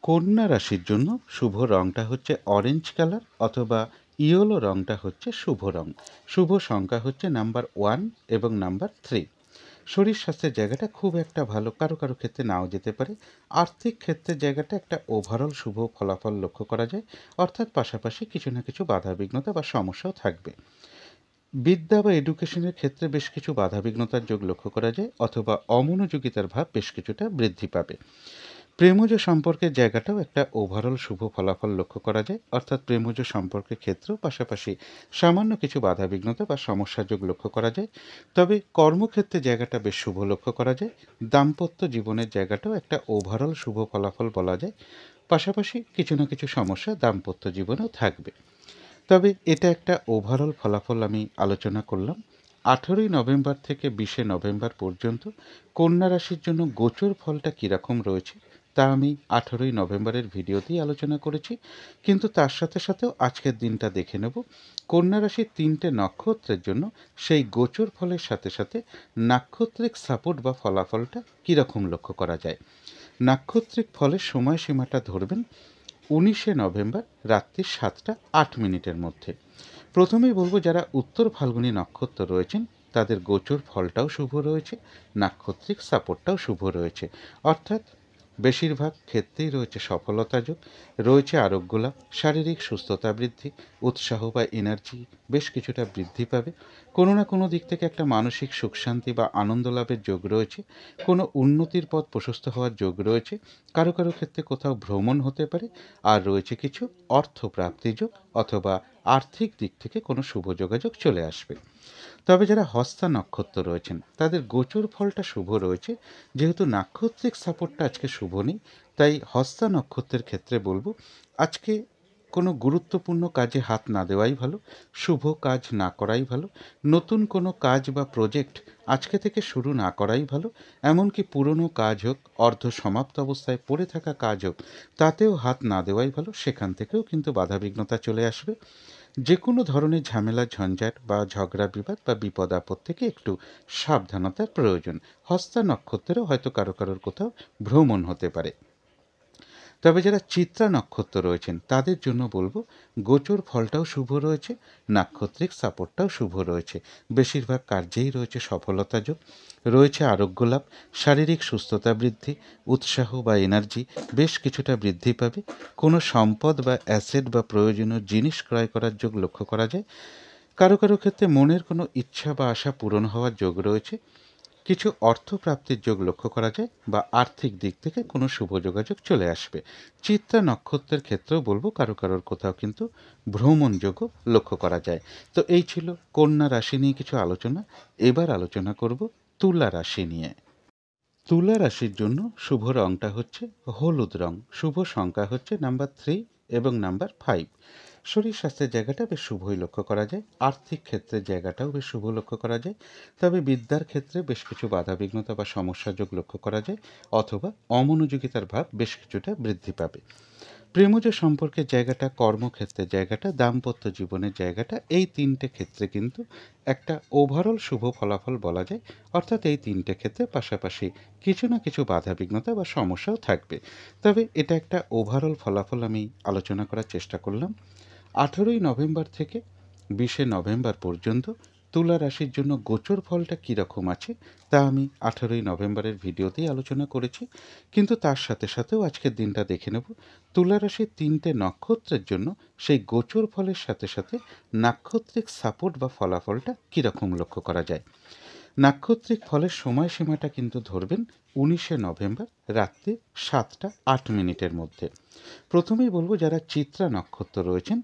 কন্যা রাশির জন্য শুভ রঙটা হচ্ছে অরেঞ্জ কালার অথবা ইয়েলো রঙটা হচ্ছে শুভ রঙ। শুভ সংখ্যা হচ্ছে নাম্বার 1 এবং নাম্বার 3। শরীর স্বাস্থ্যের জায়গাটা খুব একটা ভালো, কারো কারো ক্ষেত্রে নাও যেতে পারে। আর্থিক ক্ষেত্রের জায়গাটা একটা ওভারঅল শুভ ফলাফল লক্ষ্য করা যায়, অর্থাৎ পাশাপাশি কিছু না কিছু বাধাবিঘ্নতা বা সমস্যাও থাকবে। বিদ্যা বা এডুকেশনের ক্ষেত্রে বেশ কিছু বাধাবিঘ্নতার যোগ লক্ষ্য করা যায় অথবা অমনোযোগিতার ভাব বেশ কিছুটা বৃদ্ধি পাবে। প্রেমজ সম্পর্কের জায়গাটাও একটা ওভারঅল শুভ ফলাফল লক্ষ্য করা যায়, অর্থাৎ প্রেমজ সম্পর্কের ক্ষেত্রেও পাশাপাশি সামান্য কিছু বাধাবিঘ্নতা বা সমস্যার যোগ লক্ষ্য করা যায়। তবে কর্মক্ষেত্রে জায়গাটা বেশ শুভ লক্ষ্য করা যায়। দাম্পত্য জীবনের জায়গাটাও একটা ওভারঅল শুভ ফলাফল বলা যায়, পাশাপাশি কিছু না কিছু সমস্যা দাম্পত্য জীবনেও থাকবে। তবে এটা একটা ওভারঅল ফলাফল আমি আলোচনা করলাম। 18ই নভেম্বর থেকে 20শে নভেম্বর পর্যন্ত কন্যা রাশির জন্য গোচর ফলটা কীরকম রয়েছে তা আমি 18ই নভেম্বরের ভিডিওতেই আলোচনা করেছি, কিন্তু তার সাথে সাথেও আজকের দিনটা দেখে নেব কন্যা রাশির 3টে নক্ষত্রের জন্য সেই গোচর ফলের সাথে সাথে নাক্ষত্রিক সাপোর্ট বা ফলাফলটা কীরকম লক্ষ্য করা যায়। নাক্ষত্রিক ফলের সময়সীমাটা ধরবেন 19শে নভেম্বর রাত্রি 7টা 8 মিনিটের মধ্যে। প্রথমেই বলবো যারা উত্তর ফাল্গুনী নক্ষত্র রয়েছেন তাদের গোচর ফলটাও শুভ রয়েছে, নাক্ষত্রিক সাপোর্টটাও শুভ রয়েছে, অর্থাৎ বেশিরভাগ ক্ষেত্রেই রয়েছে সফলতা যোগ, রয়েছে আরোগ্য লাভ, শারীরিক সুস্থতা বৃদ্ধি, উৎসাহ বা এনার্জি বেশ কিছুটা বৃদ্ধি পাবে, কোনো না কোনো দিক থেকে একটা মানসিক সুখ শান্তি বা আনন্দ লাভের যোগ রয়েছে, কোনো উন্নতির পথ প্রশস্ত হওয়ার যোগ রয়েছে, কারো কারো ক্ষেত্রে কোথাও ভ্রমণ হতে পারে, আর রয়েছে কিছু অর্থপ্রাপ্তি যোগ অথবা আর্থিক দিক থেকে কোনো শুভ যোগাযোগ চলে আসবে। তবে যারা হস্তা নক্ষত্র রয়েছেন তাদের গোচর ফলটা শুভ রয়েছে, যেহেতু নাক্ষত্রিক সাপোর্টটা আজকে শুভ নেই তাই হস্তা নক্ষত্রের ক্ষেত্রে বলবো আজকে কোনো গুরুত্বপূর্ণ কাজে হাত না দেওয়াই ভালো, শুভ কাজ না করাই ভালো, নতুন কোনো কাজ বা প্রজেক্ট আজকে থেকে শুরু না করাই ভালো, এমনকি পুরনো কাজ হোক, অর্ধ সমাপ্ত অবস্থায় পড়ে থাকা কাজ হোক, তাতেও হাত না দেওয়াই ভালো, সেখান থেকেও কিন্তু বাধাবিঘ্নতা চলে আসবে। যে কোনো ধরনের ঝামেলা ঝঞ্ঝাট বা ঝগড়া বিবাদ বা বিপদ আপদ থেকে একটু সাবধানতার প্রয়োজন। হস্তা নক্ষত্রেও হয়তো কারো কারোর কোথাও ভ্রমণ হতে পারে। তবে যারা চিত্রা নক্ষত্র রয়েছেন তাদের জন্য বলবো গোচর ফলটাও শুভ রয়েছে, নাক্ষত্রিক সাপোর্টটাও শুভ রয়েছে। বেশিরভাগ কার্যেই রয়েছে সফলতা যোগ, রয়েছে আরোগ্য লাভ, শারীরিক সুস্থতা বৃদ্ধি, উৎসাহ বা এনার্জি বেশ কিছুটা বৃদ্ধি পাবে। কোনো সম্পদ বা অ্যাসেট বা প্রয়োজনীয় জিনিস ক্রয় করার যোগ লক্ষ্য করা যায়। কারো কারো ক্ষেত্রে মনের কোনো ইচ্ছা বা আশা পূরণ হওয়ার যোগ রয়েছে। কিছু অর্থ প্রাপ্তির যোগ লক্ষ্য করা যায় বা আর্থিক দিক থেকে কোনো শুভ যোগাযোগ চলে আসবে। চিত্রা নক্ষত্রের ক্ষেত্রেও বলবো কারো কারোর কোথাও কিন্তু ভ্রমণ যোগও লক্ষ্য করা যায়। তো এই ছিল কন্যা রাশি নিয়ে কিছু আলোচনা। এবার আলোচনা করব তুলা রাশি নিয়ে। তুলা রাশির জন্য শুভ রংটা হচ্ছে হলুদ রং, শুভ সংখ্যা হচ্ছে নাম্বার 3 এবং নাম্বার 5। শরীর স্বাস্থ্যের জায়গাটা বেশ শুভই লক্ষ্য করা যায়, আর্থিক ক্ষেত্রের জায়গাটাও বেশ শুভ লক্ষ্য করা যায়। তবে বিদ্যার ক্ষেত্রে বেশ কিছু বাধাবিঘ্নতা বা সমস্যা যোগ লক্ষ্য করা যায়, অথবা অমনোযোগিতার ভাব বেশ কিছুটা বৃদ্ধি পাবে। প্রেমজ সম্পর্কের জায়গাটা, কর্মক্ষেত্রের জায়গাটা, দাম্পত্য জীবনের জায়গাটা, এই তিনটে ক্ষেত্রে কিন্তু একটা ওভারঅল শুভ ফলাফল বলা যায়। অর্থাৎ এই তিনটে ক্ষেত্রে পাশাপাশি কিছু না কিছু বাধাবিঘ্নতা বা সমস্যাও থাকবে। তবে এটা একটা ওভারঅল ফলাফল আমি আলোচনা করার চেষ্টা করলাম। 18ই নভেম্বর থেকে 20শে নভেম্বর পর্যন্ত তুলা রাশির জন্য গোচর ফলটা কীরকম আছে তা আমি 18ই নভেম্বরের ভিডিওতেই আলোচনা করেছি। কিন্তু তার সাথে সাথেও আজকের দিনটা দেখে নেব তুলা রাশির 3টে নক্ষত্রের জন্য সেই গোচর ফলের সাথে সাথে নাক্ষত্রিক সাপোর্ট বা ফলাফলটা কীরকম লক্ষ্য করা যায়। নাক্ষত্রিক ফলের সময়সীমাটা কিন্তু ধরবেন 19শে নভেম্বর রাত্রি 7টা 8 মিনিটের মধ্যে। প্রথমেই বলবো যারা চিত্রা নক্ষত্র রয়েছেন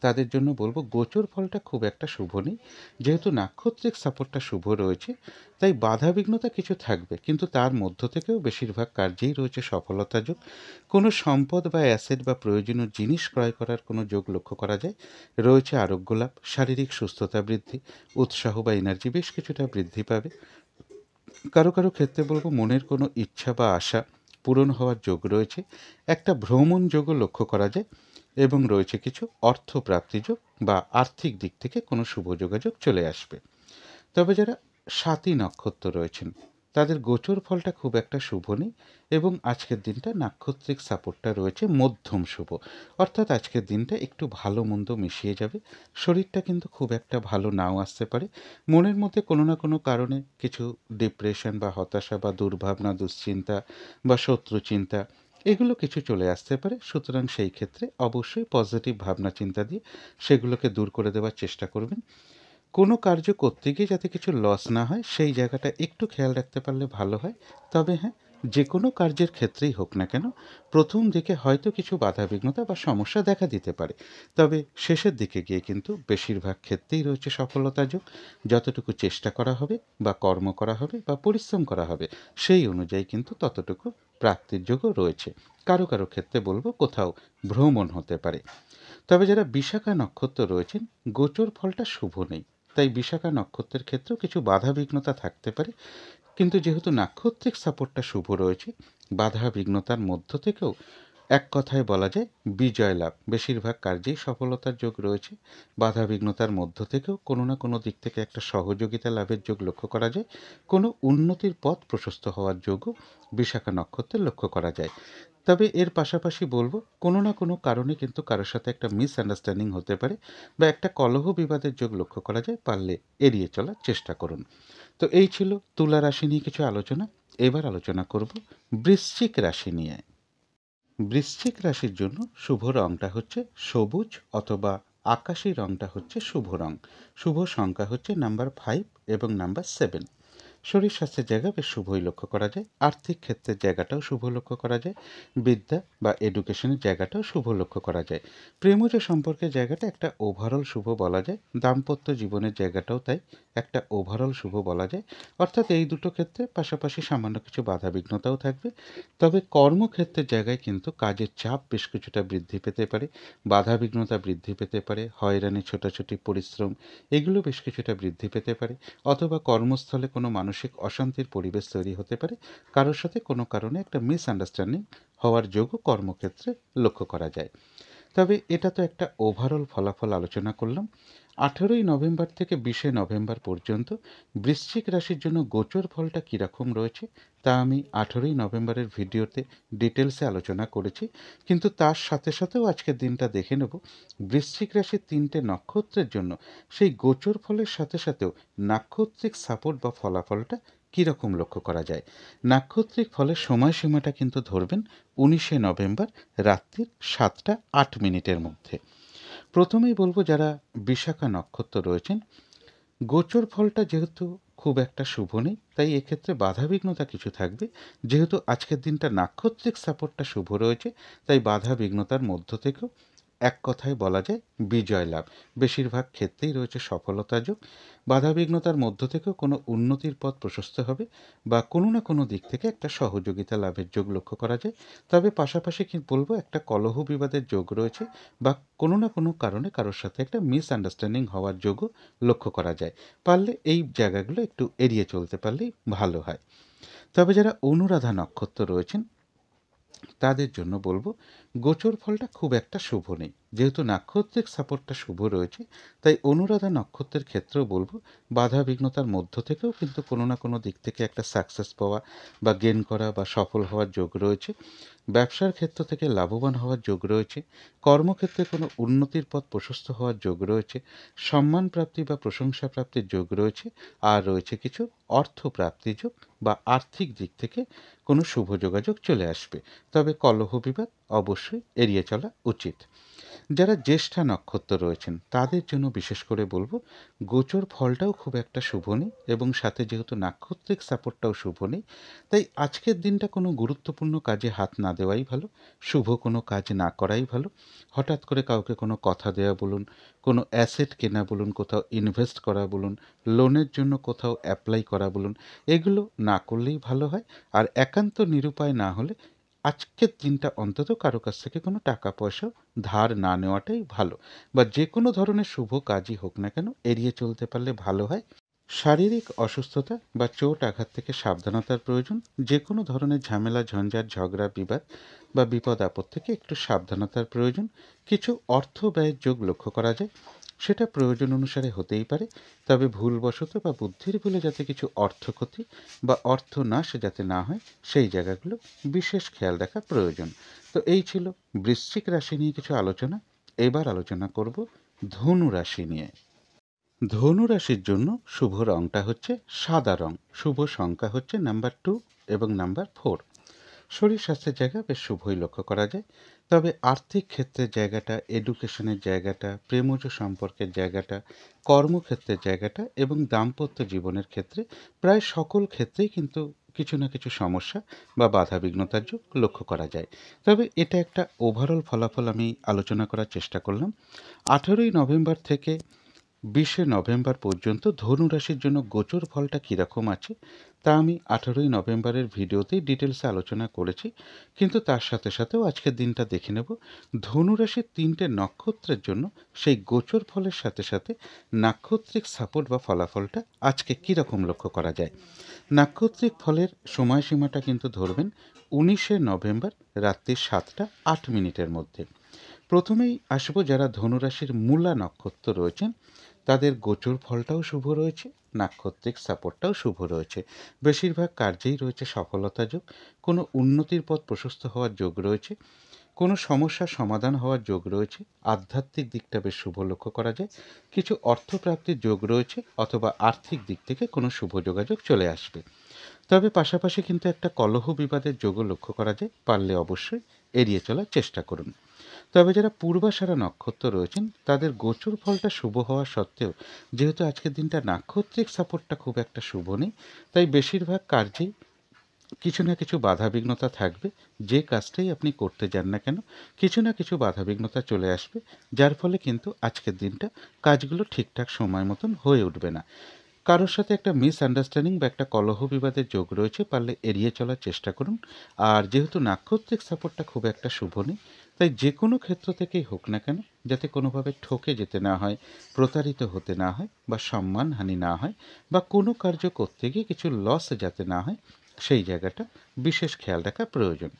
তাদের জন্য বলবো গোচর ফলটা খুব একটা শুভ নেই। যেহেতু নাক্ষত্রিক সাপোর্টটা শুভ রয়েছে, তাই বাধাবিঘ্নতা কিছু থাকবে, কিন্তু তার মধ্য থেকেও বেশিরভাগ কার্যেই রয়েছে সফলতা যোগ। কোনো সম্পদ বা অ্যাসেট বা প্রয়োজনীয় জিনিস ক্রয় করার কোনো যোগ লক্ষ্য করা যায়। রয়েছে আরোগ্য লাভ, শারীরিক সুস্থতা বৃদ্ধি, উৎসাহ বা এনার্জি বেশ কিছুটা বৃদ্ধি পাবে। কারো কারো ক্ষেত্রে বলবো মনের কোনো ইচ্ছা বা আশা পূরণ হওয়ার যোগ রয়েছে। একটা ভ্রমণ যোগও লক্ষ্য করা যায় এবং রয়েছে কিছু অর্থ প্রাপ্তি যোগ বা আর্থিক দিক থেকে কোনো শুভ যোগাযোগ চলে আসবে। তবে যারা স্বাতী নক্ষত্র রয়েছেন তাদের গোচর ফলটা খুব একটা শুভ নেই এবং আজকের দিনটা নাক্ষত্রিক সাপোর্টটা রয়েছে মধ্যম শুভ। অর্থাৎ আজকের দিনটা একটু ভালো মন্দ মিশিয়ে যাবে। শরীরটা কিন্তু খুব একটা ভালো নাও আসতে পারে। মনের মধ্যে কোনো না কোনো কারণে কিছু ডিপ্রেশন বা হতাশা বা দুর্ভাবনা, দুশ্চিন্তা বা শত্রু চিন্তা এগুলো কিছু চলে আসতে পারে। সুতরাং সেই ক্ষেত্রে অবশ্যই পজিটিভ ভাবনা চিন্তা দিয়ে সেগুলোকে দূর করে দেওয়ার চেষ্টা করবেন। কোনো কার্য করতে গিয়ে যাতে কিছু লস না হয় সেই জায়গাটা একটু খেয়াল রাখতে পারলে ভালো হয়। তবে হ্যাঁ, যে কোনো কার্যের ক্ষেত্রেই হোক না কেন প্রথম দিকে হয়তো কিছু বাধাবিঘ্নতা বা সমস্যা দেখা দিতে পারে, তবে শেষের দিকে গিয়ে কিন্তু বেশিরভাগ ক্ষেত্রেই রয়েছে সফলতা যোগ। যতটুকু চেষ্টা করা হবে বা কর্ম করা হবে বা পরিশ্রম করা হবে সেই অনুযায়ী কিন্তু ততটুকু প্রাপ্তির যোগও রয়েছে। কারো কারো ক্ষেত্রে বলবো কোথাও ভ্রমণ হতে পারে। তবে যারা বিশাখা নক্ষত্র রয়েছেন গোচর ফলটা শুভ নেই, তাই বিশাখা নক্ষত্রের ক্ষেত্রেও কিছু বাধাবিঘ্নতা থাকতে পারে। কিন্তু যেহেতু নাক্ষত্রিক সাপোর্টটা শুভ রয়েছে, বাধা বিঘ্নতার মধ্য থেকেও এক কথায় বলা যায় বিজয় লাভ, বেশিরভাগ কার্যেই সফলতার যোগ রয়েছে। বাধা বিঘ্নতার মধ্য থেকেও কোনো না কোনো দিক থেকে একটা সহযোগিতা লাভের যোগ লক্ষ্য করা যায়। কোনো উন্নতির পথ প্রশস্ত হওয়ার যোগও বিশাখা নক্ষত্রে লক্ষ্য করা যায়। তবে এর পাশাপাশি বলবো কোনো না কোনো কারণে কিন্তু কারোর সাথে একটা মিসআন্ডারস্ট্যান্ডিং হতে পারে বা একটা কলহ বিবাদের যোগ লক্ষ্য করা যায়, পারলে এড়িয়ে চলার চেষ্টা করুন। তো এই ছিল তুলা রাশি নিয়ে কিছু আলোচনা। এবার আলোচনা করব বৃশ্চিক রাশি নিয়ে। বৃশ্চিক রাশির জন্য শুভ রংটা হচ্ছে সবুজ অথবা আকাশী রংটা হচ্ছে শুভ রং। শুভ সংখ্যা হচ্ছে নাম্বার 5 এবং নাম্বার 7। শরীর স্বাস্থ্যের জায়গা বেশ শুভই লক্ষ্য করা যায়, আর্থিক ক্ষেত্রের জায়গাটাও শুভ লক্ষ্য করা যায়, বিদ্যা বা এডুকেশনের জায়গাটাও শুভ লক্ষ্য করা যায়। প্রেমজ সম্পর্কের জায়গাটা একটা ওভারঅল শুভ বলা যায়, দাম্পত্য জীবনের জায়গাটাও তাই একটা ওভারঅল শুভ বলা যায়। অর্থাৎ এই দুটো ক্ষেত্রে পাশাপাশি সামান্য কিছু বাধাবিঘ্নতাও থাকবে। তবে কর্মক্ষেত্রের জায়গায় কিন্তু কাজের চাপ বেশ কিছুটা বৃদ্ধি পেতে পারে, বাধাবিঘ্নতা বৃদ্ধি পেতে পারে, হয়রানি ছোটাছুটি পরিশ্রম এগুলো বেশ কিছুটা বৃদ্ধি পেতে পারে, অথবা কর্মস্থলে কোনো মানসিক অশান্তির পরিবেশ তৈরি হতে পারে। কারোর সাথে কোনো কারণে একটা মিসআন্ডারস্ট্যান্ডিং হওয়ার যোগও কর্মক্ষেত্রে লক্ষ্য করা যায়। তবে এটা তো একটা ওভারঅল ফলাফল আলোচনা করলাম। 18ই নভেম্বর থেকে 20শে নভেম্বর পর্যন্ত বৃশ্চিক রাশির জন্য গোচর ফলটা কীরকম রয়েছে তা আমি 18ই নভেম্বরের ভিডিওতে ডিটেলসে আলোচনা করেছি। কিন্তু তার সাথে সাথেও আজকের দিনটা দেখে নেব বৃশ্চিক রাশির 3টে নক্ষত্রের জন্য সেই গোচর ফলের সাথে সাথেও নাক্ষত্রিক সাপোর্ট বা ফলাফলটা কীরকম লক্ষ্য করা যায়। নাক্ষত্রিক ফলের সময়সীমাটা কিন্তু ধরবেন 19শে নভেম্বর রাত্রির 7টা 8 মিনিটের মধ্যে। প্রথমেই বলবো যারা বিশাখা নক্ষত্র রয়েছেন, গোচর ফলটা যেহেতু খুব একটা শুভ নেই, তাই এক্ষেত্রে বাধাবিঘ্নতা কিছু থাকবে। যেহেতু আজকের দিনটা নাক্ষত্রিক সাপোর্টটা শুভ রয়েছে, তাই বাধাবিঘ্নতার মধ্য থেকেও এক কথায় বলা যায় বিজয় লাভ। বেশিরভাগ ক্ষেত্রেই রয়েছে সফলতা যোগ। বাধাবিঘ্নতার মধ্য থেকেও কোনো উন্নতির পথ প্রশস্ত হবে বা কোনো না কোনো দিক থেকে একটা সহযোগিতা লাভের যোগ লক্ষ্য করা যায়। তবে পাশাপাশি কি বলবো, একটা কলহ বিবাদের যোগ রয়েছে বা কোনো না কোনো কারণে কারোর সাথে একটা মিসআন্ডারস্ট্যান্ডিং হওয়ার যোগও লক্ষ্য করা যায়। পারলে এই জায়গাগুলো একটু এড়িয়ে চলতে পারলেই ভালো হয়। তবে যারা অনুরাধা নক্ষত্র রয়েছেন তাদের জন্য বলবো গোচর ফলটা খুব একটা শুভ নেই। যেহেতু নাক্ষত্রিক সাপোর্টটা শুভ রয়েছে, তাই অনুরাধা নক্ষত্রের ক্ষেত্রেও বলবো বাধা বিঘ্নতার মধ্য থেকেও কিন্তু কোনো না কোনো দিক থেকে একটা সাকসেস পাওয়া বা গেন করা বা সফল হওয়ার যোগ রয়েছে। ব্যবসার ক্ষেত্র থেকে লাভবান হওয়ার যোগ রয়েছে। কর্মক্ষেত্রে কোনো উন্নতির পথ প্রশস্ত হওয়ার যোগ রয়েছে। সম্মান প্রাপ্তি বা প্রশংসা প্রাপ্তির যোগ রয়েছে। আর রয়েছে কিছু অর্থ প্রাপ্তি যোগ বা আর্থিক দিক থেকে কোনো শুভ যোগাযোগ চলে আসবে। তবে কলহ বিবাদ অবশ্যই এড়িয়ে চলা উচিত। যারা জ্যেষ্ঠা নক্ষত্র রয়েছেন তাদের জন্য বিশেষ করে বলবো গোচর ফলটাও খুব একটা শুভ নেই এবং সাথে যেহেতু নাক্ষত্রিক সাপোর্টটাও শুভ নেই, তাই আজকের দিনটা কোনো গুরুত্বপূর্ণ কাজে হাত না দেওয়াই ভালো। শুভ কোনো কাজ না করাই ভালো। হঠাৎ করে কাউকে কোনো কথা দেওয়া বলুন, কোনো অ্যাসেট কেনা বলুন, কোথাও ইনভেস্ট করা বলুন, লোনের জন্য কোথাও অ্যাপ্লাই করা বলুন, এগুলো না করলেই ভালো হয়। আর একান্ত নিরুপায় না হলে আজকের দিনটা অন্তত কারো কাছ থেকে কোনো টাকা পয়সা ধার না নেওয়াটাই ভালো। বা যে কোনো ধরনের শুভ কাজই হোক না কেন এড়িয়ে চলতে পারলে ভালো হয়। শারীরিক অসুস্থতা বা চোট আঘাত থেকে সাবধানতার প্রয়োজন। যে কোনো ধরনের ঝামেলা ঝঞ্ঝাট ঝগড়া বিবাদ বা বিপদ আপদ থেকে একটু সাবধানতার প্রয়োজন। কিছু অর্থ ব্যয়ের যোগ লক্ষ্য করা যায়, সেটা প্রয়োজন অনুসারে হতেই পারে। তবে ভুলবশত বা বুদ্ধির ভুলে যাতে কিছু অর্থ ক্ষতি বা অর্থ নাশ যাতে না হয় সেই জায়গাগুলো বিশেষ খেয়াল রাখা প্রয়োজন। তো এই ছিল বৃশ্চিক রাশি নিয়ে কিছু আলোচনা। এবার আলোচনা করব ধনু রাশি নিয়ে। ধনু রাশির জন্য শুভ রংটা হচ্ছে সাদা রং। শুভ সংখ্যা হচ্ছে নাম্বার 2 এবং নাম্বার 4। শরীর স্বাস্থ্যের জায়গা বেশ শুভই লক্ষ্য করা যায়। তবে আর্থিক ক্ষেত্রের জায়গাটা, এডুকেশনের জায়গাটা, প্রেমজ সম্পর্কের জায়গাটা, কর্মক্ষেত্রের জায়গাটা এবং দাম্পত্য জীবনের ক্ষেত্রে প্রায় সকল ক্ষেত্রেই কিন্তু কিছু না কিছু সমস্যা বা বাধাবিঘ্নতার যোগ লক্ষ্য করা যায়। তবে এটা একটা ওভারঅল ফলাফল আমি আলোচনা করার চেষ্টা করলাম। 18ই নভেম্বর থেকে 20শে নভেম্বর পর্যন্ত ধনু রাশির জন্য গোচর ফলটা কীরকম আছে তা আমি 18ই নভেম্বরের ভিডিওতেই ডিটেলসে আলোচনা করেছি। কিন্তু তার সাথে সাথেও আজকের দিনটা দেখে নেব ধনু রাশির 3টে নক্ষত্রের জন্য সেই গোচর ফলের সাথে সাথে নাক্ষত্রিক সাপোর্ট বা ফলাফলটা আজকে কীরকম লক্ষ্য করা যায়। নাক্ষত্রিক ফলের সময়সীমাটা কিন্তু ধরবেন 19শে নভেম্বর রাত্রি 7টা 8 মিনিটের মধ্যে। প্রথমেই আসবো যারা ধনুরাশির মূলা নক্ষত্র রয়েছেন তাদের গোচর ফলটাও শুভ রয়েছে, নাক্ষত্রিক সাপোর্টটাও শুভ রয়েছে। বেশিরভাগ কার্যেই রয়েছে সফলতা যোগ। কোনো উন্নতির পথ প্রশস্ত হওয়ার যোগ রয়েছে। কোনো সমস্যার সমাধান হওয়ার যোগ রয়েছে। আধ্যাত্মিক দিকটা বেশ শুভ লক্ষ্য করা যায়। কিছু অর্থপ্রাপ্তির যোগ রয়েছে অথবা আর্থিক দিক থেকে কোনো শুভ যোগাযোগ চলে আসবে। তবে পাশাপাশি কিন্তু একটা কলহ বিবাদের যোগও লক্ষ্য করা যায়। পারলে অবশ্যই এড়িয়ে চলার চেষ্টা করুন। তবে যারা পূর্বাষাঢ়া নক্ষত্র রয়েছেন তাদের গোচর ফলটা শুভ হওয়া সত্ত্বেও যেহেতু আজকের দিনটা নাক্ষত্রিক সাপোর্টটা খুব একটা শুভ নেই, তাই বেশিরভাগ কার্যেই কিছু না কিছু বাধাবিঘ্নতা থাকবে। যে কাজটাই আপনি করতে যান না কেন কিছু না কিছু বাধাবিঘ্নতা চলে আসবে, যার ফলে কিন্তু আজকের দিনটা কাজগুলো ঠিকঠাক সময় মতন হয়ে উঠবে না। কারোর সাথে একটা মিসআন্ডারস্ট্যান্ডিং বা একটা কলহ বিবাদের যোগ রয়েছে, পারলে এড়িয়ে চলার চেষ্টা করুন। আর যেহেতু নাক্ষত্রিক সাপোর্টটা খুব একটা শুভ নেই, তাই যে কোনো ক্ষেত্র থেকেই হোক না কেন যাতে কোনোভাবে ঠকে যেতে না হয়, প্রতারিত হতে না হয় বা সম্মানহানি না হয় বা কোনো কার্য করতে গিয়ে কিছু লস যাতে না হয় সেই জায়গাটা বিশেষ খেয়াল রাখা প্রয়োজন।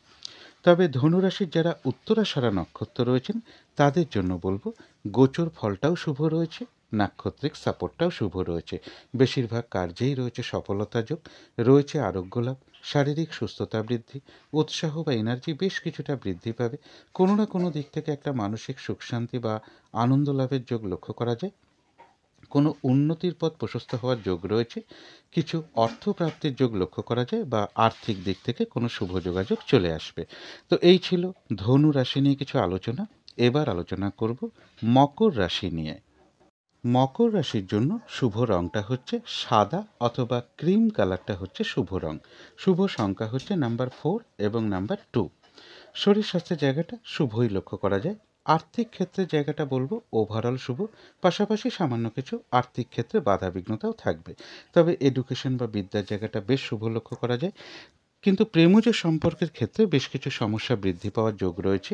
তবে ধনুরাশির যারা উত্তরাষাঢ়া নক্ষত্র রয়েছেন তাদের জন্য বলবো গোচর ফলটাও শুভ রয়েছে, নাক্ষত্রিক সাপোর্টটাও শুভ রয়েছে। বেশিরভাগ কার্যেই রয়েছে সফলতা যোগ, রয়েছে আরোগ্য লাভ, শারীরিক সুস্থতা বৃদ্ধি, উৎসাহ বা এনার্জি বেশ কিছুটা বৃদ্ধি পাবে। কোনো না কোনো দিক থেকে একটা মানসিক সুখ শান্তি বা আনন্দ লাভের যোগ লক্ষ্য করা যায়। কোনো উন্নতির পথ প্রশস্ত হওয়ার যোগ রয়েছে, কিছু অর্থপ্রাপ্তির যোগ লক্ষ্য করা যায় বা আর্থিক দিক থেকে কোনো শুভ যোগাযোগ চলে আসবে। তো এই ছিল ধনু রাশি নিয়ে কিছু আলোচনা। এবার আলোচনা করব মকর রাশি নিয়ে। মকর রাশির জন্য শুভ রঙটা হচ্ছে সাদা অথবা ক্রিম কালারটা হচ্ছে শুভ রং। শুভ সংখ্যা হচ্ছে নাম্বার 4 এবং নাম্বার 2। শরীর স্বাস্থ্যের জায়গাটা শুভই লক্ষ্য করা যায়। আর্থিক ক্ষেত্রে জায়গাটা বলবো ওভারঅল শুভ, পাশাপাশি সামান্য কিছু আর্থিক ক্ষেত্রে বাধা বিঘ্নতাও থাকবে। তবে এডুকেশন বা বিদ্যার জায়গাটা বেশ শুভ লক্ষ্য করা যায়। কিন্তু প্রেমজ সম্পর্কের ক্ষেত্রে বেশ কিছু সমস্যা বৃদ্ধি পাওয়ার যোগ রয়েছে।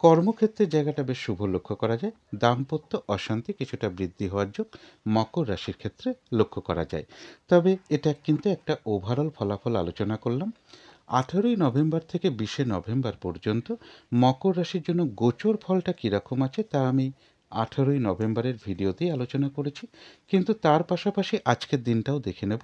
কর্মক্ষেত্রের জায়গাটা বেশ শুভ লক্ষ্য করা যায়। দাম্পত্য অশান্তি কিছুটা বৃদ্ধি হওয়ার যোগ মকর রাশির ক্ষেত্রে লক্ষ্য করা যায়। তবে এটা কিন্তু একটা ওভারঅল ফলাফল আলোচনা করলাম। 18ই নভেম্বর থেকে 20শে নভেম্বর পর্যন্ত মকর রাশির জন্য গোচর ফলটা কীরকম আছে তা আমি 18ই নভেম্বরের ভিডিওতেই আলোচনা করেছি। কিন্তু তার পাশাপাশি আজকের দিনটাও দেখে নেব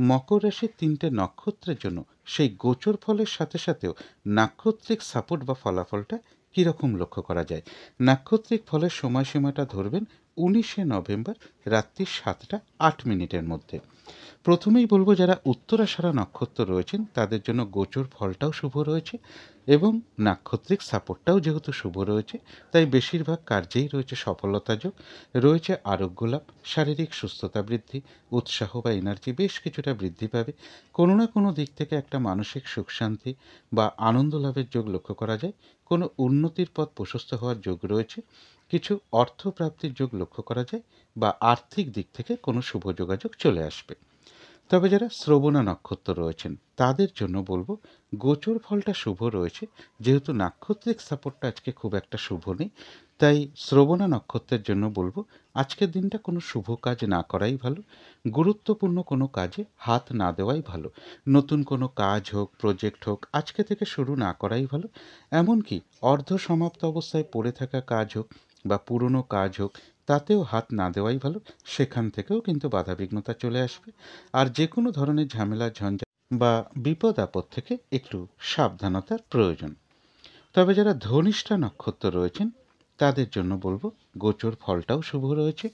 মকর রাশির 3টে নক্ষত্রের জন্য সেই গোচর ফলের সাথে সাথেও নাক্ষত্রিক সাপোর্ট বা ফলাফলটা কীরকম লক্ষ্য করা যায়। নাক্ষত্রিক ফলের সময়সীমাটা ধরবেন 19শে নভেম্বর রাত্রি 7টা 8 মিনিটের মধ্যে। প্রথমেই বলবো যারা উত্তরাষাঢ়া নক্ষত্র রয়েছেন তাদের জন্য গোচর ফলটাও শুভ রয়েছে এবং নাক্ষত্রিক সাপোর্টটাও যেহেতু শুভ রয়েছে, তাই বেশিরভাগ কার্যেই রয়েছে সফলতা যোগ, রয়েছে আরোগ্য লাভ, শারীরিক সুস্থতা বৃদ্ধি, উৎসাহ বা এনার্জি বেশ কিছুটা বৃদ্ধি পাবে। কোনো না কোনো দিক থেকে একটা মানসিক সুখ শান্তি বা আনন্দ লাভের যোগ লক্ষ্য করা যায়। কোনো উন্নতির পথ প্রশস্ত হওয়ার যোগ রয়েছে, কিছু অর্থপ্রাপ্তির যোগ লক্ষ্য করা যায় বা আর্থিক দিক থেকে কোনো শুভ যোগাযোগ চলে আসবে। তবে যারা শ্রবণা নক্ষত্র রয়েছেন তাদের জন্য বলবো গোচর ফলটা শুভ রয়েছে, যেহেতু নাক্ষত্রিক সাপোর্টটা আজকে খুব একটা শুভ নেই, তাই শ্রবণা নক্ষত্রের জন্য বলবো আজকের দিনটা কোনো শুভ কাজ না করাই ভালো। গুরুত্বপূর্ণ কোনো কাজে হাত না দেওয়াই ভালো। নতুন কোনো কাজ হোক, প্রজেক্ট হোক, আজকে থেকে শুরু না করাই ভালো। এমনকি অর্ধ সমাপ্ত অবস্থায় পড়ে থাকা কাজ হোক বা পুরনো কাজ হোক, তাতেও হাত না দেওয়াই ভালো। সেখান থেকেও কিন্তু বাধাবিঘ্নতা চলে আসবে। আর যে কোনো ধরনের ঝামেলা ঝঞ্ঝাট বা বিপদ আপদ থেকে একটু সাবধানতার প্রয়োজন। তবে যারা ধনিষ্ঠা নক্ষত্র রয়েছেন তাদের জন্য বলবো গোচর ফলটাও শুভ রয়েছে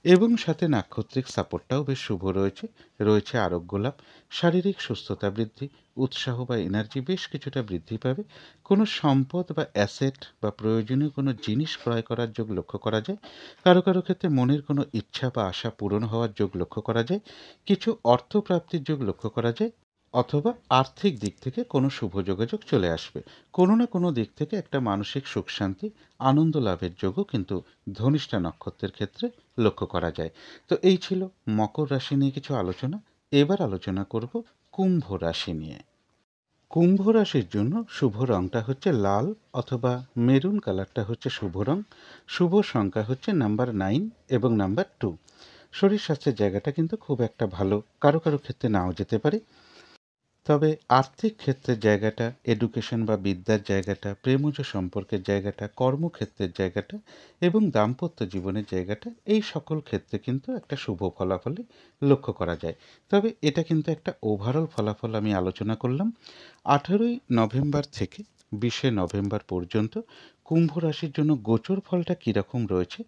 এবং সাথে নাক্ষত্রিক সাপোর্টটাও বেশ শুভ রয়েছে। রয়েছে আরোগ্য লাভ, শারীরিক সুস্থতা বৃদ্ধি, উৎসাহ বা এনার্জি বেশ কিছুটা বৃদ্ধি পাবে। কোনো সম্পদ বা অ্যাসেট বা প্রয়োজনীয় কোনো জিনিস ক্রয় করার যোগ লক্ষ্য করা যায়। কারো কারো ক্ষেত্রে মনের কোনো ইচ্ছা বা আশা পূরণ হওয়ার যোগ লক্ষ্য করা যায়। কিছু অর্থপ্রাপ্তির যোগ লক্ষ্য করা যায়, অথবা আর্থিক দিক থেকে কোনো শুভ যোগাযোগ চলে আসবে। কোনো না কোনো দিক থেকে একটা মানসিক সুখ শান্তি আনন্দ লাভের যোগও কিন্তু ধনিষ্ঠা নক্ষত্রের ক্ষেত্রে লক্ষ্য করা যায়। তো এই ছিল মকর রাশি নিয়ে কিছু আলোচনা। এবার আলোচনা করব কুম্ভ রাশি নিয়ে। কুম্ভ রাশির জন্য শুভ রংটা হচ্ছে লাল অথবা মেরুন কালারটা হচ্ছে শুভ রং। শুভ সংখ্যা হচ্ছে নাম্বার 9 এবং নাম্বার 2। শরীর স্বাস্থ্যের জায়গাটা কিন্তু খুব একটা ভালো, কারো কারো ক্ষেত্রে নাও যেতে পারে। তবে আর্থিক ক্ষেত্রের জায়গাটা, এডুকেশন বা বিদ্যার জায়গাটা, প্রেমজ সম্পর্কের জায়গাটা, কর্মক্ষেত্রের জায়গাটা এবং দাম্পত্য জীবনের জায়গাটা, এই সকল ক্ষেত্রে কিন্তু একটা শুভ ফলাফলই লক্ষ্য করা যায়। তবে এটা কিন্তু একটা ওভারঅল ফলাফল আমি আলোচনা করলাম। 18ই নভেম্বর থেকে 20শে নভেম্বর পর্যন্ত কুম্ভ রাশির জন্য গোচর ফলটা কীরকম রয়েছে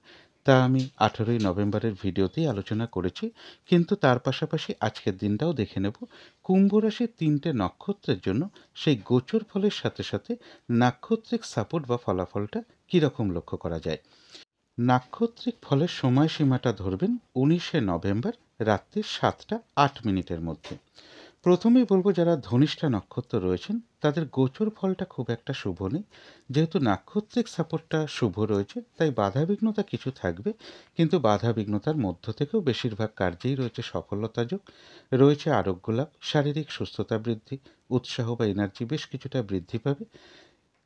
তা আমি 18ই নভেম্বরের ভিডিওতেই আলোচনা করেছি। কিন্তু তার পাশাপাশি আজকের দিনটাও দেখে নেব কুম্ভ রাশির 3টে নক্ষত্রের জন্য সেই গোচর ফলের সাথে সাথে নাক্ষত্রিক সাপোর্ট বা ফলাফলটা কীরকম লক্ষ্য করা যায়। নাক্ষত্রিক ফলের সময়সীমাটা ধরবেন 19শে নভেম্বর রাত্রি 7টা 8 মিনিটের মধ্যে। প্রথমেই বলবো যারা ধনিষ্ঠা নক্ষত্র রয়েছেন তাদের গোচর ফলটা খুব একটা শুভ নেই। যেহেতু নাক্ষত্রিক সাপোর্টটা শুভ রয়েছে তাই বাধাবিঘ্নতা কিছু থাকবে, কিন্তু বাধাবিঘ্নতার মধ্য থেকেও বেশিরভাগ কার্যেই রয়েছে সফলতা যোগ, রয়েছে আরোগ্য লাভ, শারীরিক সুস্থতা বৃদ্ধি, উৎসাহ বা এনার্জি বেশ কিছুটা বৃদ্ধি পাবে।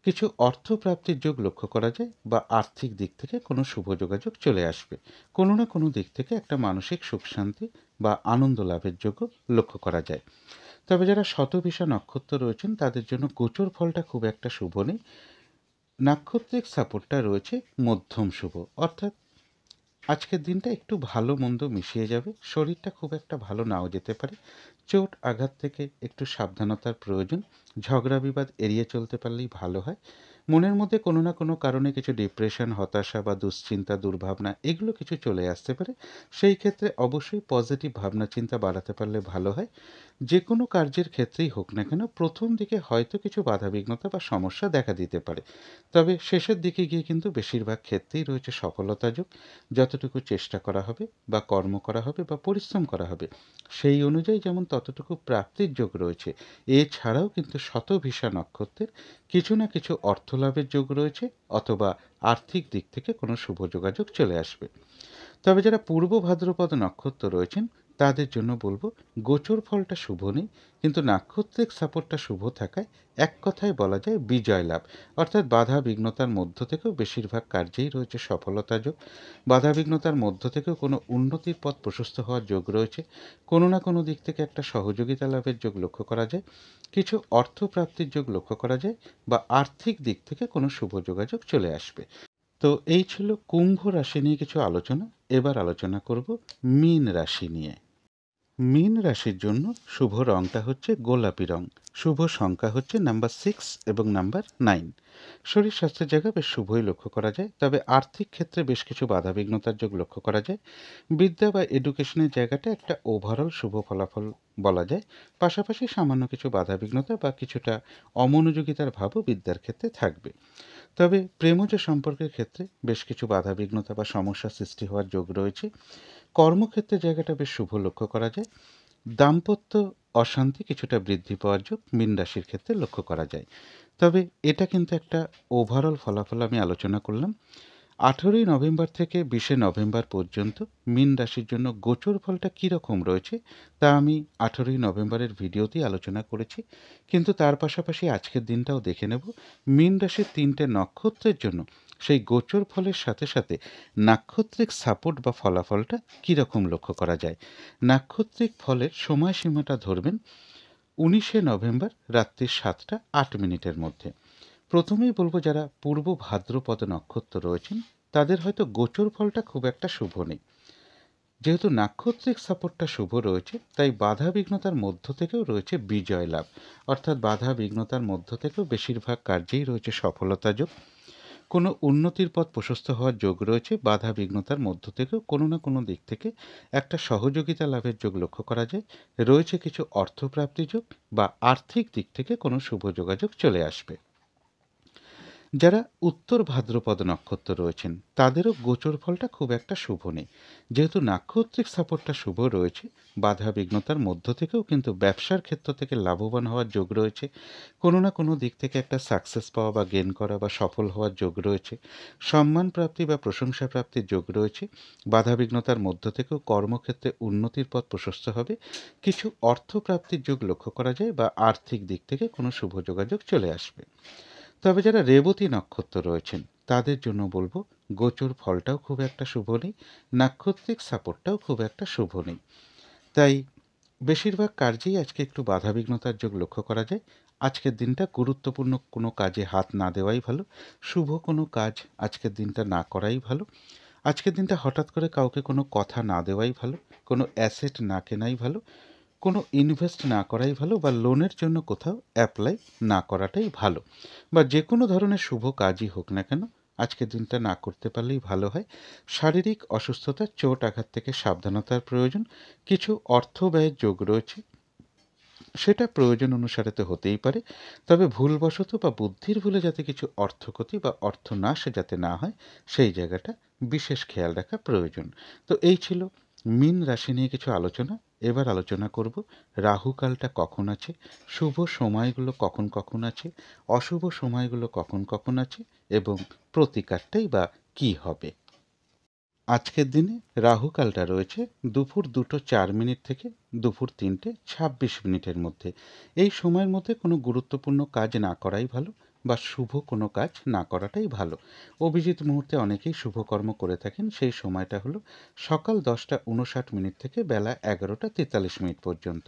কিছু অর্থপ্রাপ্তির যোগ লক্ষ্য করা যায় বা আর্থিক দিক থেকে কোনো শুভ যোগাযোগ চলে আসবে। কোনো না কোনো দিক থেকে একটা মানসিক সুখ শান্তি বা আনন্দ লাভের যোগও লক্ষ্য করা যায়। তবে যারা শতভিষা নক্ষত্র রয়েছেন তাদের জন্য গোচর ফলটা খুব একটা শুভ নেই। নাক্ষত্রিক সাপোর্টটা রয়েছে মধ্যম শুভ, অর্থাৎ আজকের দিনটা একটু ভালো মন্দ মিশিয়ে যাবে। শরীরটা খুব একটা ভালো নাও যেতে পারে। চোট আঘাত থেকে একটু সাবধানতার প্রয়োজন। ঝগড়া বিবাদ এড়িয়ে চলতে পারলেই ভালো হয়। মনের মধ্যে কোনো না কোনো কারণে কিছু ডিপ্রেশন, হতাশা বা দুশ্চিন্তা, দুর্ভাবনা এগুলো কিছু চলে আসতে পারে। সেই ক্ষেত্রে অবশ্যই পজিটিভ ভাবনা চিন্তা বাড়াতে পারলে ভালো হয়। যে কোনো কার্যের ক্ষেত্রেই হোক না কেন প্রথম দিকে হয়তো কিছু বাধাবিঘ্নতা বা সমস্যা দেখা দিতে পারে, তবে শেষের দিকে গিয়ে কিন্তু বেশিরভাগ ক্ষেত্রেই রয়েছে সফলতা যোগ। যতটুকু চেষ্টা করা হবে বা কর্ম করা হবে বা পরিশ্রম করা হবে সেই অনুযায়ী যেমন ততটুকু প্রাপ্তির যোগ রয়েছে, এছাড়াও কিন্তু শতভিষা নক্ষত্রের কিছু না কিছু অর্থলাভের যোগ রয়েছে, অথবা আর্থিক দিক থেকে কোনো শুভ যোগাযোগ চলে আসবে। তবে যারা পূর্ব ভাদ্রপদ নক্ষত্র রয়েছেন তাদের জন্য বলবো গোচর ফলটা শুভ নেই, কিন্তু নাক্ষত্রিক সাপোর্টটা শুভ থাকায় এক কথায় বলা যায় বিজয় লাভ। অর্থাৎ বাধা বিঘ্নতার মধ্য থেকেও বেশিরভাগ কার্যেই রয়েছে সফলতা যোগ। বাধা বিঘ্নতার মধ্য থেকেও কোনো উন্নতির পথ প্রশস্ত হওয়ার যোগ রয়েছে। কোনো না কোনো দিক থেকে একটা সহযোগিতা লাভের যোগ লক্ষ্য করা যায়। কিছু অর্থ প্রাপ্তির যোগ লক্ষ্য করা যায়, বা আর্থিক দিক থেকে কোনো শুভ যোগাযোগ চলে আসবে। তো এই ছিল কুম্ভ রাশি নিয়ে কিছু আলোচনা। এবার আলোচনা করব মীন রাশি নিয়ে। মীন রাশির জন্য শুভ রংটা হচ্ছে গোলাপি রং। শুভ সংখ্যা হচ্ছে নাম্বার 6 এবং নাম্বার 9। শরীর স্বাস্থ্যের জায়গা বেশ শুভই লক্ষ্য করা যায়, তবে আর্থিক ক্ষেত্রে বেশ কিছু বাধাবিঘ্নতার যোগ লক্ষ্য করা যায়। বিদ্যা বা এডুকেশনের জায়গাটা একটা ওভারঅল শুভ ফলাফল বলা যায়। পাশাপাশি সামান্য কিছু বাধাবিঘ্নতা বা কিছুটা অমনোযোগিতার ভাবও বিদ্যার ক্ষেত্রে থাকবে। তবে প্রেমজ সম্পর্কের ক্ষেত্রে বেশ কিছু বাধাবিঘ্নতা বা সমস্যা সৃষ্টি হওয়ার যোগ রয়েছে। কর্মক্ষেত্রে জায়গাটা বেশ শুভ লক্ষ্য করা যায়। দাম্পত্য অশান্তি কিছুটা বৃদ্ধি পাওয়ার যোগ মীন রাশির ক্ষেত্রে লক্ষ্য করা যায়। তবে এটা কিন্তু একটা ওভারঅল ফলাফল আমি আলোচনা করলাম। 18ই নভেম্বর থেকে 20শে নভেম্বর পর্যন্ত মীন রাশির জন্য গোচর ফলটা কীরকম রয়েছে তা আমি 18ই নভেম্বরের ভিডিওতেই আলোচনা করেছি, কিন্তু তার পাশাপাশি আজকের দিনটাও দেখে নেব মীন রাশির 3টে নক্ষত্রের জন্য সেই গোচর ফলের সাথে সাথে নাক্ষত্রিক সাপোর্ট বা ফলাফলটা কীরকম লক্ষ্য করা যায়। নাক্ষত্রিক ফলের সময়সীমাটা ধরবেন 19শে নভেম্বর রাত্রি 7টা 8 মিনিটের মধ্যে। প্রথমেই বলবো যারা পূর্ব ভাদ্রপদ নক্ষত্র রয়েছেন তাদের হয়তো গোচর ফলটা খুব একটা শুভ নেই। যেহেতু নাক্ষত্রিক সাপোর্টটা শুভ রয়েছে তাই বাধা বিঘ্নতার মধ্য থেকেও রয়েছে বিজয় লাভ। অর্থাৎ বাধা বিঘ্নতার মধ্য থেকেও বেশিরভাগ কার্যেই রয়েছে সফলতা যোগ। কোনো উন্নতির পথ প্রশস্ত হওয়ার যোগ রয়েছে। বাধা বিঘ্নতার মধ্য থেকেও কোনো না কোনো দিক থেকে একটা সহযোগিতা লাভের যোগ লক্ষ্য করা যায়। রয়েছে কিছু অর্থপ্রাপ্তি যোগ, বা আর্থিক দিক থেকে কোনো শুভ যোগাযোগ চলে আসবে। যারা উত্তর ভাদ্রপদ নক্ষত্র রয়েছেন তাদেরও গোচর ফলটা খুব একটা শুভ নেই। যেহেতু নাক্ষত্রিক সাপোর্টটা শুভ রয়েছে, বাধা বিঘ্নতার মধ্য থেকেও কিন্তু ব্যবসার ক্ষেত্র থেকে লাভবান হওয়ার যোগ রয়েছে। কোনো না কোনো দিক থেকে একটা সাকসেস পাওয়া বা গেন করা বা সফল হওয়ার যোগ রয়েছে। সম্মান প্রাপ্তি বা প্রশংসা প্রাপ্তির যোগ রয়েছে। বাধা বিঘ্নতার মধ্য থেকেও কর্মক্ষেত্রে উন্নতির পথ প্রশস্ত হবে। কিছু অর্থ প্রাপ্তির যোগ লক্ষ্য করা যায়, বা আর্থিক দিক থেকে কোনো শুভ যোগাযোগ চলে আসবে। তবে যারা রেবতী নক্ষত্র রয়েছেন তাদের জন্য বলবো গোচর ফলটাও খুব একটা শুভ নেই, নাক্ষত্রিক সাপোর্টটাও খুব একটা শুভ নেই। তাই বেশিরভাগ কার্যেই আজকে একটু বাধাবিঘ্নতার যোগ লক্ষ্য করা যায়। আজকের দিনটা গুরুত্বপূর্ণ কোনো কাজে হাত না দেওয়াই ভালো। শুভ কোনো কাজ আজকের দিনটা না করাই ভালো। আজকের দিনটা হঠাৎ করে কাউকে কোনো কথা না দেওয়াই ভালো। কোনো অ্যাসেট না কেনাই ভালো। কোনো ইনভেস্ট না করাই ভালো, বা লোনের জন্য কোথাও অ্যাপ্লাই না করাটাই ভালো। বা যে কোনো ধরনের শুভ কাজই হোক না কেন আজকের দিনটা না করতে পারলেই ভালো হয়। শারীরিক অসুস্থতা, চোট আঘাত থেকে সাবধানতার প্রয়োজন। কিছু অর্থ ব্যয়ের যোগ রয়েছে, সেটা প্রয়োজন অনুসারে তো হতেই পারে, তবে ভুলবশত বা বুদ্ধির ভুলে যাতে কিছু অর্থক্ষতি বা অর্থনাশ যাতে না হয় সেই জায়গাটা বিশেষ খেয়াল রাখা প্রয়োজন। তো এই ছিল মীন রাশি নিয়ে কিছু আলোচনা। এবার আলোচনা করব রাহুকালটা কখন আছে, শুভ সময়গুলো কখন কখন আছে, অশুভ সময়গুলো কখন কখন আছে, এবং প্রতিকারটাই বা কী হবে। আজকের দিনে রাহুকালটা রয়েছে দুপুর 2টা 4 মিনিট থেকে দুপুর 3টে 26 মিনিটের মধ্যে। এই সময়ের মধ্যে কোনো গুরুত্বপূর্ণ কাজ না করাই ভালো। বা শুভ কোনো কাজ না করাটাই ভালো। অভিজিৎ মুহূর্তে অনেকেই শুভকর্ম করে থাকেন। সেই সময়টা হলো সকাল 10:59 থেকে বেলা 11:43 পর্যন্ত।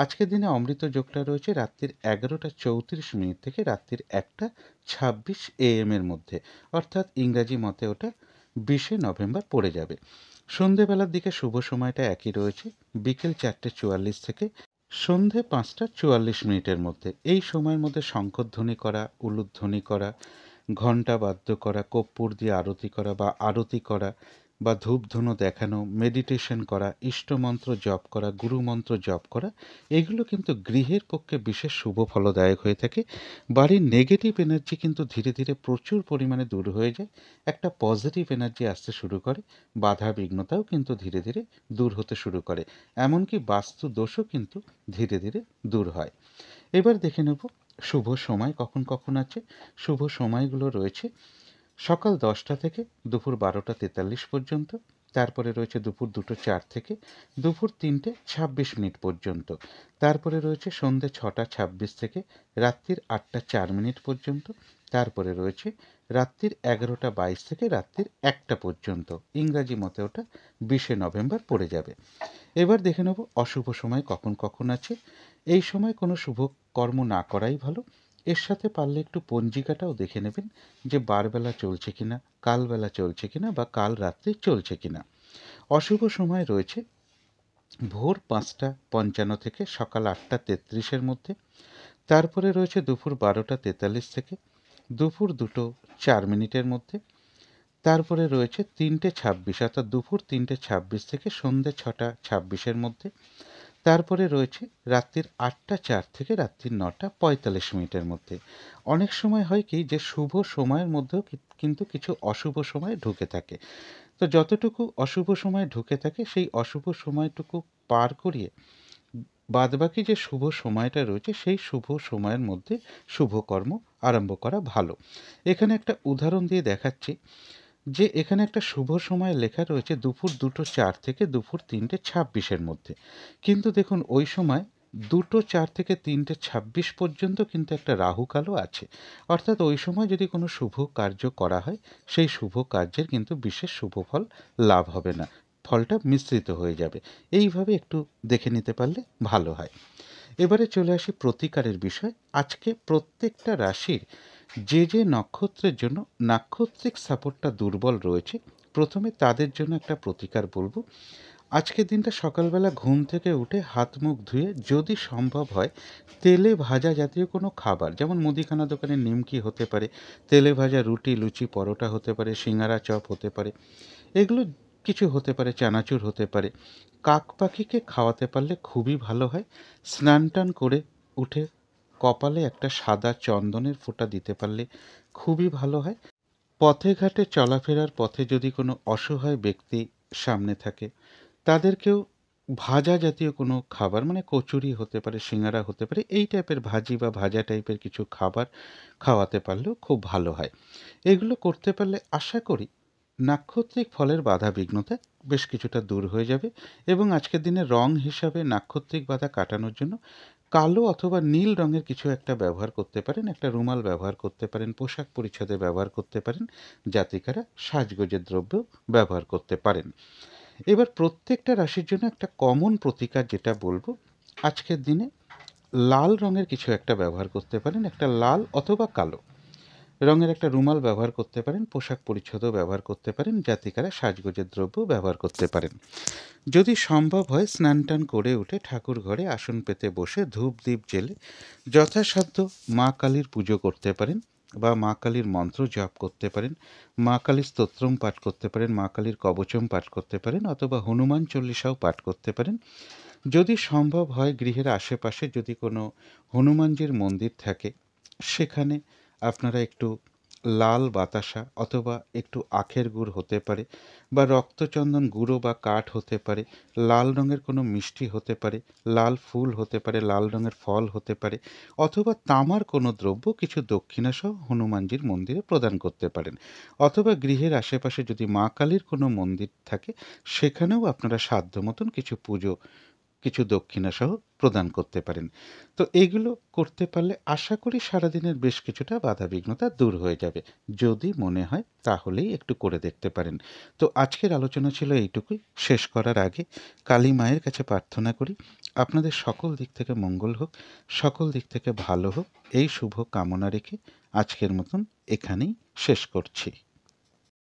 আজকের দিনে অমৃত যোগটা রয়েছে রাত্রির 11:34 থেকে রাত্রির 1:26 AM এর মধ্যে, অর্থাৎ ইংরাজি মতে ওটা 20শে নভেম্বর পড়ে যাবে। সন্ধেবেলার দিকে শুভ সময়টা একই রয়েছে, বিকেল 4:44 থেকে সন্ধে 5:44 মধ্যে। এই সময়ের মধ্যে শঙ্খধ্বনি করা, উলুধ্বনি করা, ঘণ্টা বাদ্য করা, কর্পূর দিয়ে আরতি করা বা আরতি করা বা ধূপধুনো দেখানো, মেডিটেশন করা, ইষ্টমন্ত্র জপ করা, গুরুমন্ত্র জপ করা, এগুলো কিন্তু গৃহের পক্ষে বিশেষ শুভ ফলদায়ক হয়ে থাকে। বাড়ির নেগেটিভ এনার্জি কিন্তু ধীরে ধীরে প্রচুর পরিমাণে দূর হয়ে যায়, একটা পজিটিভ এনার্জি আসতে শুরু করে, বাধা বিঘ্নতাও কিন্তু ধীরে ধীরে দূর হতে শুরু করে, এমনকি বাস্তু দোষও কিন্তু ধীরে ধীরে দূর হয়। এবার দেখে নেব শুভ সময় কখন কখন আছে। শুভ সময়গুলো রয়েছে সকাল 10টা থেকে দুপুর 12:43 পর্যন্ত, তারপরে রয়েছে দুপুর 2:04 থেকে দুপুর 3:26 পর্যন্ত, তারপরে রয়েছে সন্ধ্যে 6:26 থেকে রাত্রির 8:04 পর্যন্ত, তারপরে রয়েছে রাত্রির 11:22 থেকে রাত্রির 1টা পর্যন্ত, ইংরাজি মতে ওটা 20শে নভেম্বর পড়ে যাবে। এবার দেখে নেব অশুভ সময় কখন কখন আছে। এই সময় কোনো শুভ কর্ম না করাই ভালো। এর সাথে পারলে একটু পঞ্জিকাটাও দেখে নেবেন যে বারবেলা চলছে কিনা, কালবেলা চলছে কিনা বা কাল রাত্রে চলছে কিনা। অশুভ সময় রয়েছে ভোর 5:55 থেকে সকাল 8:33 মধ্যে, তারপরে রয়েছে দুপুর 12:43 থেকে দুপুর 2:04 মধ্যে, তারপরে রয়েছে 3:26 অর্থাৎ দুপুর 3:26 থেকে সন্ধ্যে 6:26 মধ্যে, তারপরে রয়েছে রাত্রির 8:04 থেকে রাত্রির 9:45 মধ্যে। অনেক সময় হয় কি যে শুভ সময়ের মধ্যেও কিন্তু কিছু অশুভ সময় ঢুকে থাকে। তো যতটুকু অশুভ সময় ঢুকে থাকে সেই অশুভ সময়টুকু পার করিয়ে বাদবাকি যে শুভ সময়টা রয়েছে সেই শুভ সময়ের মধ্যে শুভকর্ম আরম্ভ করা ভালো। এখানে একটা উদাহরণ দিয়ে দেখাচ্ছি যে এখানে একটা শুভ সময় লেখা রয়েছে দুপুর 2:04 থেকে দুপুর 3:26 মধ্যে, কিন্তু দেখুন ওই সময় 2:04 থেকে 3:26 পর্যন্ত কিন্তু একটা রাহুকালও আছে, অর্থাৎ ওই সময় যদি কোনো শুভ কার্য করা হয় সেই শুভ কার্যের কিন্তু বিশেষ শুভ ফল লাভ হবে না, ফলটা মিশ্রিত হয়ে যাবে। এইভাবে একটু দেখে নিতে পারলে ভালো হয়। এবারে চলে আসি প্রতিকারের বিষয়। আজকে প্রত্যেকটা রাশির যে যে নক্ষত্রের জন্য নাক্ষত্রিক সাপোর্টটা দুর্বল রয়েছে, প্রথমে তাদের জন্য একটা প্রতিকার বলবো। আজকের দিনটা সকালবেলা ঘুম থেকে উঠে হাত মুখ ধুয়ে যদি সম্ভব হয় তেলে ভাজা জাতীয় কোনো খাবার, যেমন মুদিখানা দোকানে নিমকি হতে পারে, তেলে ভাজা রুটি, লুচি, পরোটা হতে পারে, সিঙ্গারা, চপ হতে পারে, এগুলো কিছু হতে পারে, চানাচুর হতে পারে, কাক পাখিকে খাওয়াতে পারলে খুবই ভালো হয়। স্নান টান করে উঠে কপালে একটা সাদা চন্দনের ফোঁটা দিতে পারলে খুবই ভালো হয়। পথে ঘাটে চলাফেরার পথে যদি কোনো অসহায় ব্যক্তি সামনে থাকে তাদেরকেও ভাজা জাতীয় কোনো খাবার, মানে কচুরি হতে পারে, সিঙ্গারা হতে পারে, এই টাইপের ভাজি বা ভাজা টাইপের কিছু খাবার খাওয়াতে পারলেও খুব ভালো হয়। এগুলো করতে পারলে আশা করি নাক্ষত্রিক ফলের বাধা বিঘ্নতা বেশ কিছুটা দূর হয়ে যাবে। এবং আজকের দিনে রং হিসাবে নাক্ষত্রিক বাধা কাটানোর জন্য কালো অথবা নীল রঙের কিছু একটা ব্যবহার করতে পারেন, একটা রুমাল ব্যবহার করতে পারেন, পোশাক পরিচ্ছদে ব্যবহার করতে পারেন, জাতিকারা সাজগোজের দ্রব্য ব্যবহার করতে পারেন। এবার প্রত্যেকটা রাশির জন্য একটা কমন প্রতিকার যেটা বলবো, আজকের দিনে লাল রঙের কিছু একটা ব্যবহার করতে পারেন, একটা লাল অথবা কালো রঙের একটা রুমাল ব্যবহার করতে পারেন, পোশাক পরিচ্ছদও ব্যবহার করতে পারেন, জাতিকারা সাজগোজের দ্রব্য ব্যবহার করতে পারেন। যদি সম্ভব হয় স্নান টান করে উঠে ঠাকুর ঘরে আসন পেতে বসে ধূপ দ্বীপ জেলে যথাসাধ্য মা কালীর পুজো করতে পারেন বা মা কালীর মন্ত্র জপ করতে পারেন, মা কালীর স্তোত্রম পাঠ করতে পারেন, মা কালীর কবচম পাঠ করতে পারেন, অথবা হনুমান চল্লিশাও পাঠ করতে পারেন। যদি সম্ভব হয় গৃহের আশেপাশে যদি কোনো হনুমানজির মন্দির থাকে সেখানে আপনারা একটু লাল বাতাসা অথবা একটু আখের গুড় হতে পারে বা রক্তচন্দন গুঁড়ো বা কাঠ হতে পারে, লাল রঙের কোনো মিষ্টি হতে পারে, লাল ফুল হতে পারে, লাল রঙের ফল হতে পারে, অথবা তামার কোনো দ্রব্য কিছু দক্ষিণাসহ হনুমানজির মন্দিরে প্রদান করতে পারেন। অথবা গৃহের আশেপাশে যদি মা কালীর কোনো মন্দির থাকে সেখানেও আপনারা সাধ্য মতন কিছু পুজো কিছু দক্ষিণাসহ প্রদান করতে পারেন। তো এইগুলো করতে পারলে আশা করি সারাদিনের বেশ কিছুটা বাধাবিঘ্নতা দূর হয়ে যাবে। যদি মনে হয় তাহলেই একটু করে দেখতে পারেন। তো আজকের আলোচনা ছিল এইটুকুই। শেষ করার আগে কালী মায়ের কাছে প্রার্থনা করি আপনাদের সকল দিক থেকে মঙ্গল হোক, সকল দিক থেকে ভালো হোক, এই শুভ কামনা রেখে আজকের মতন এখানেই শেষ করছি।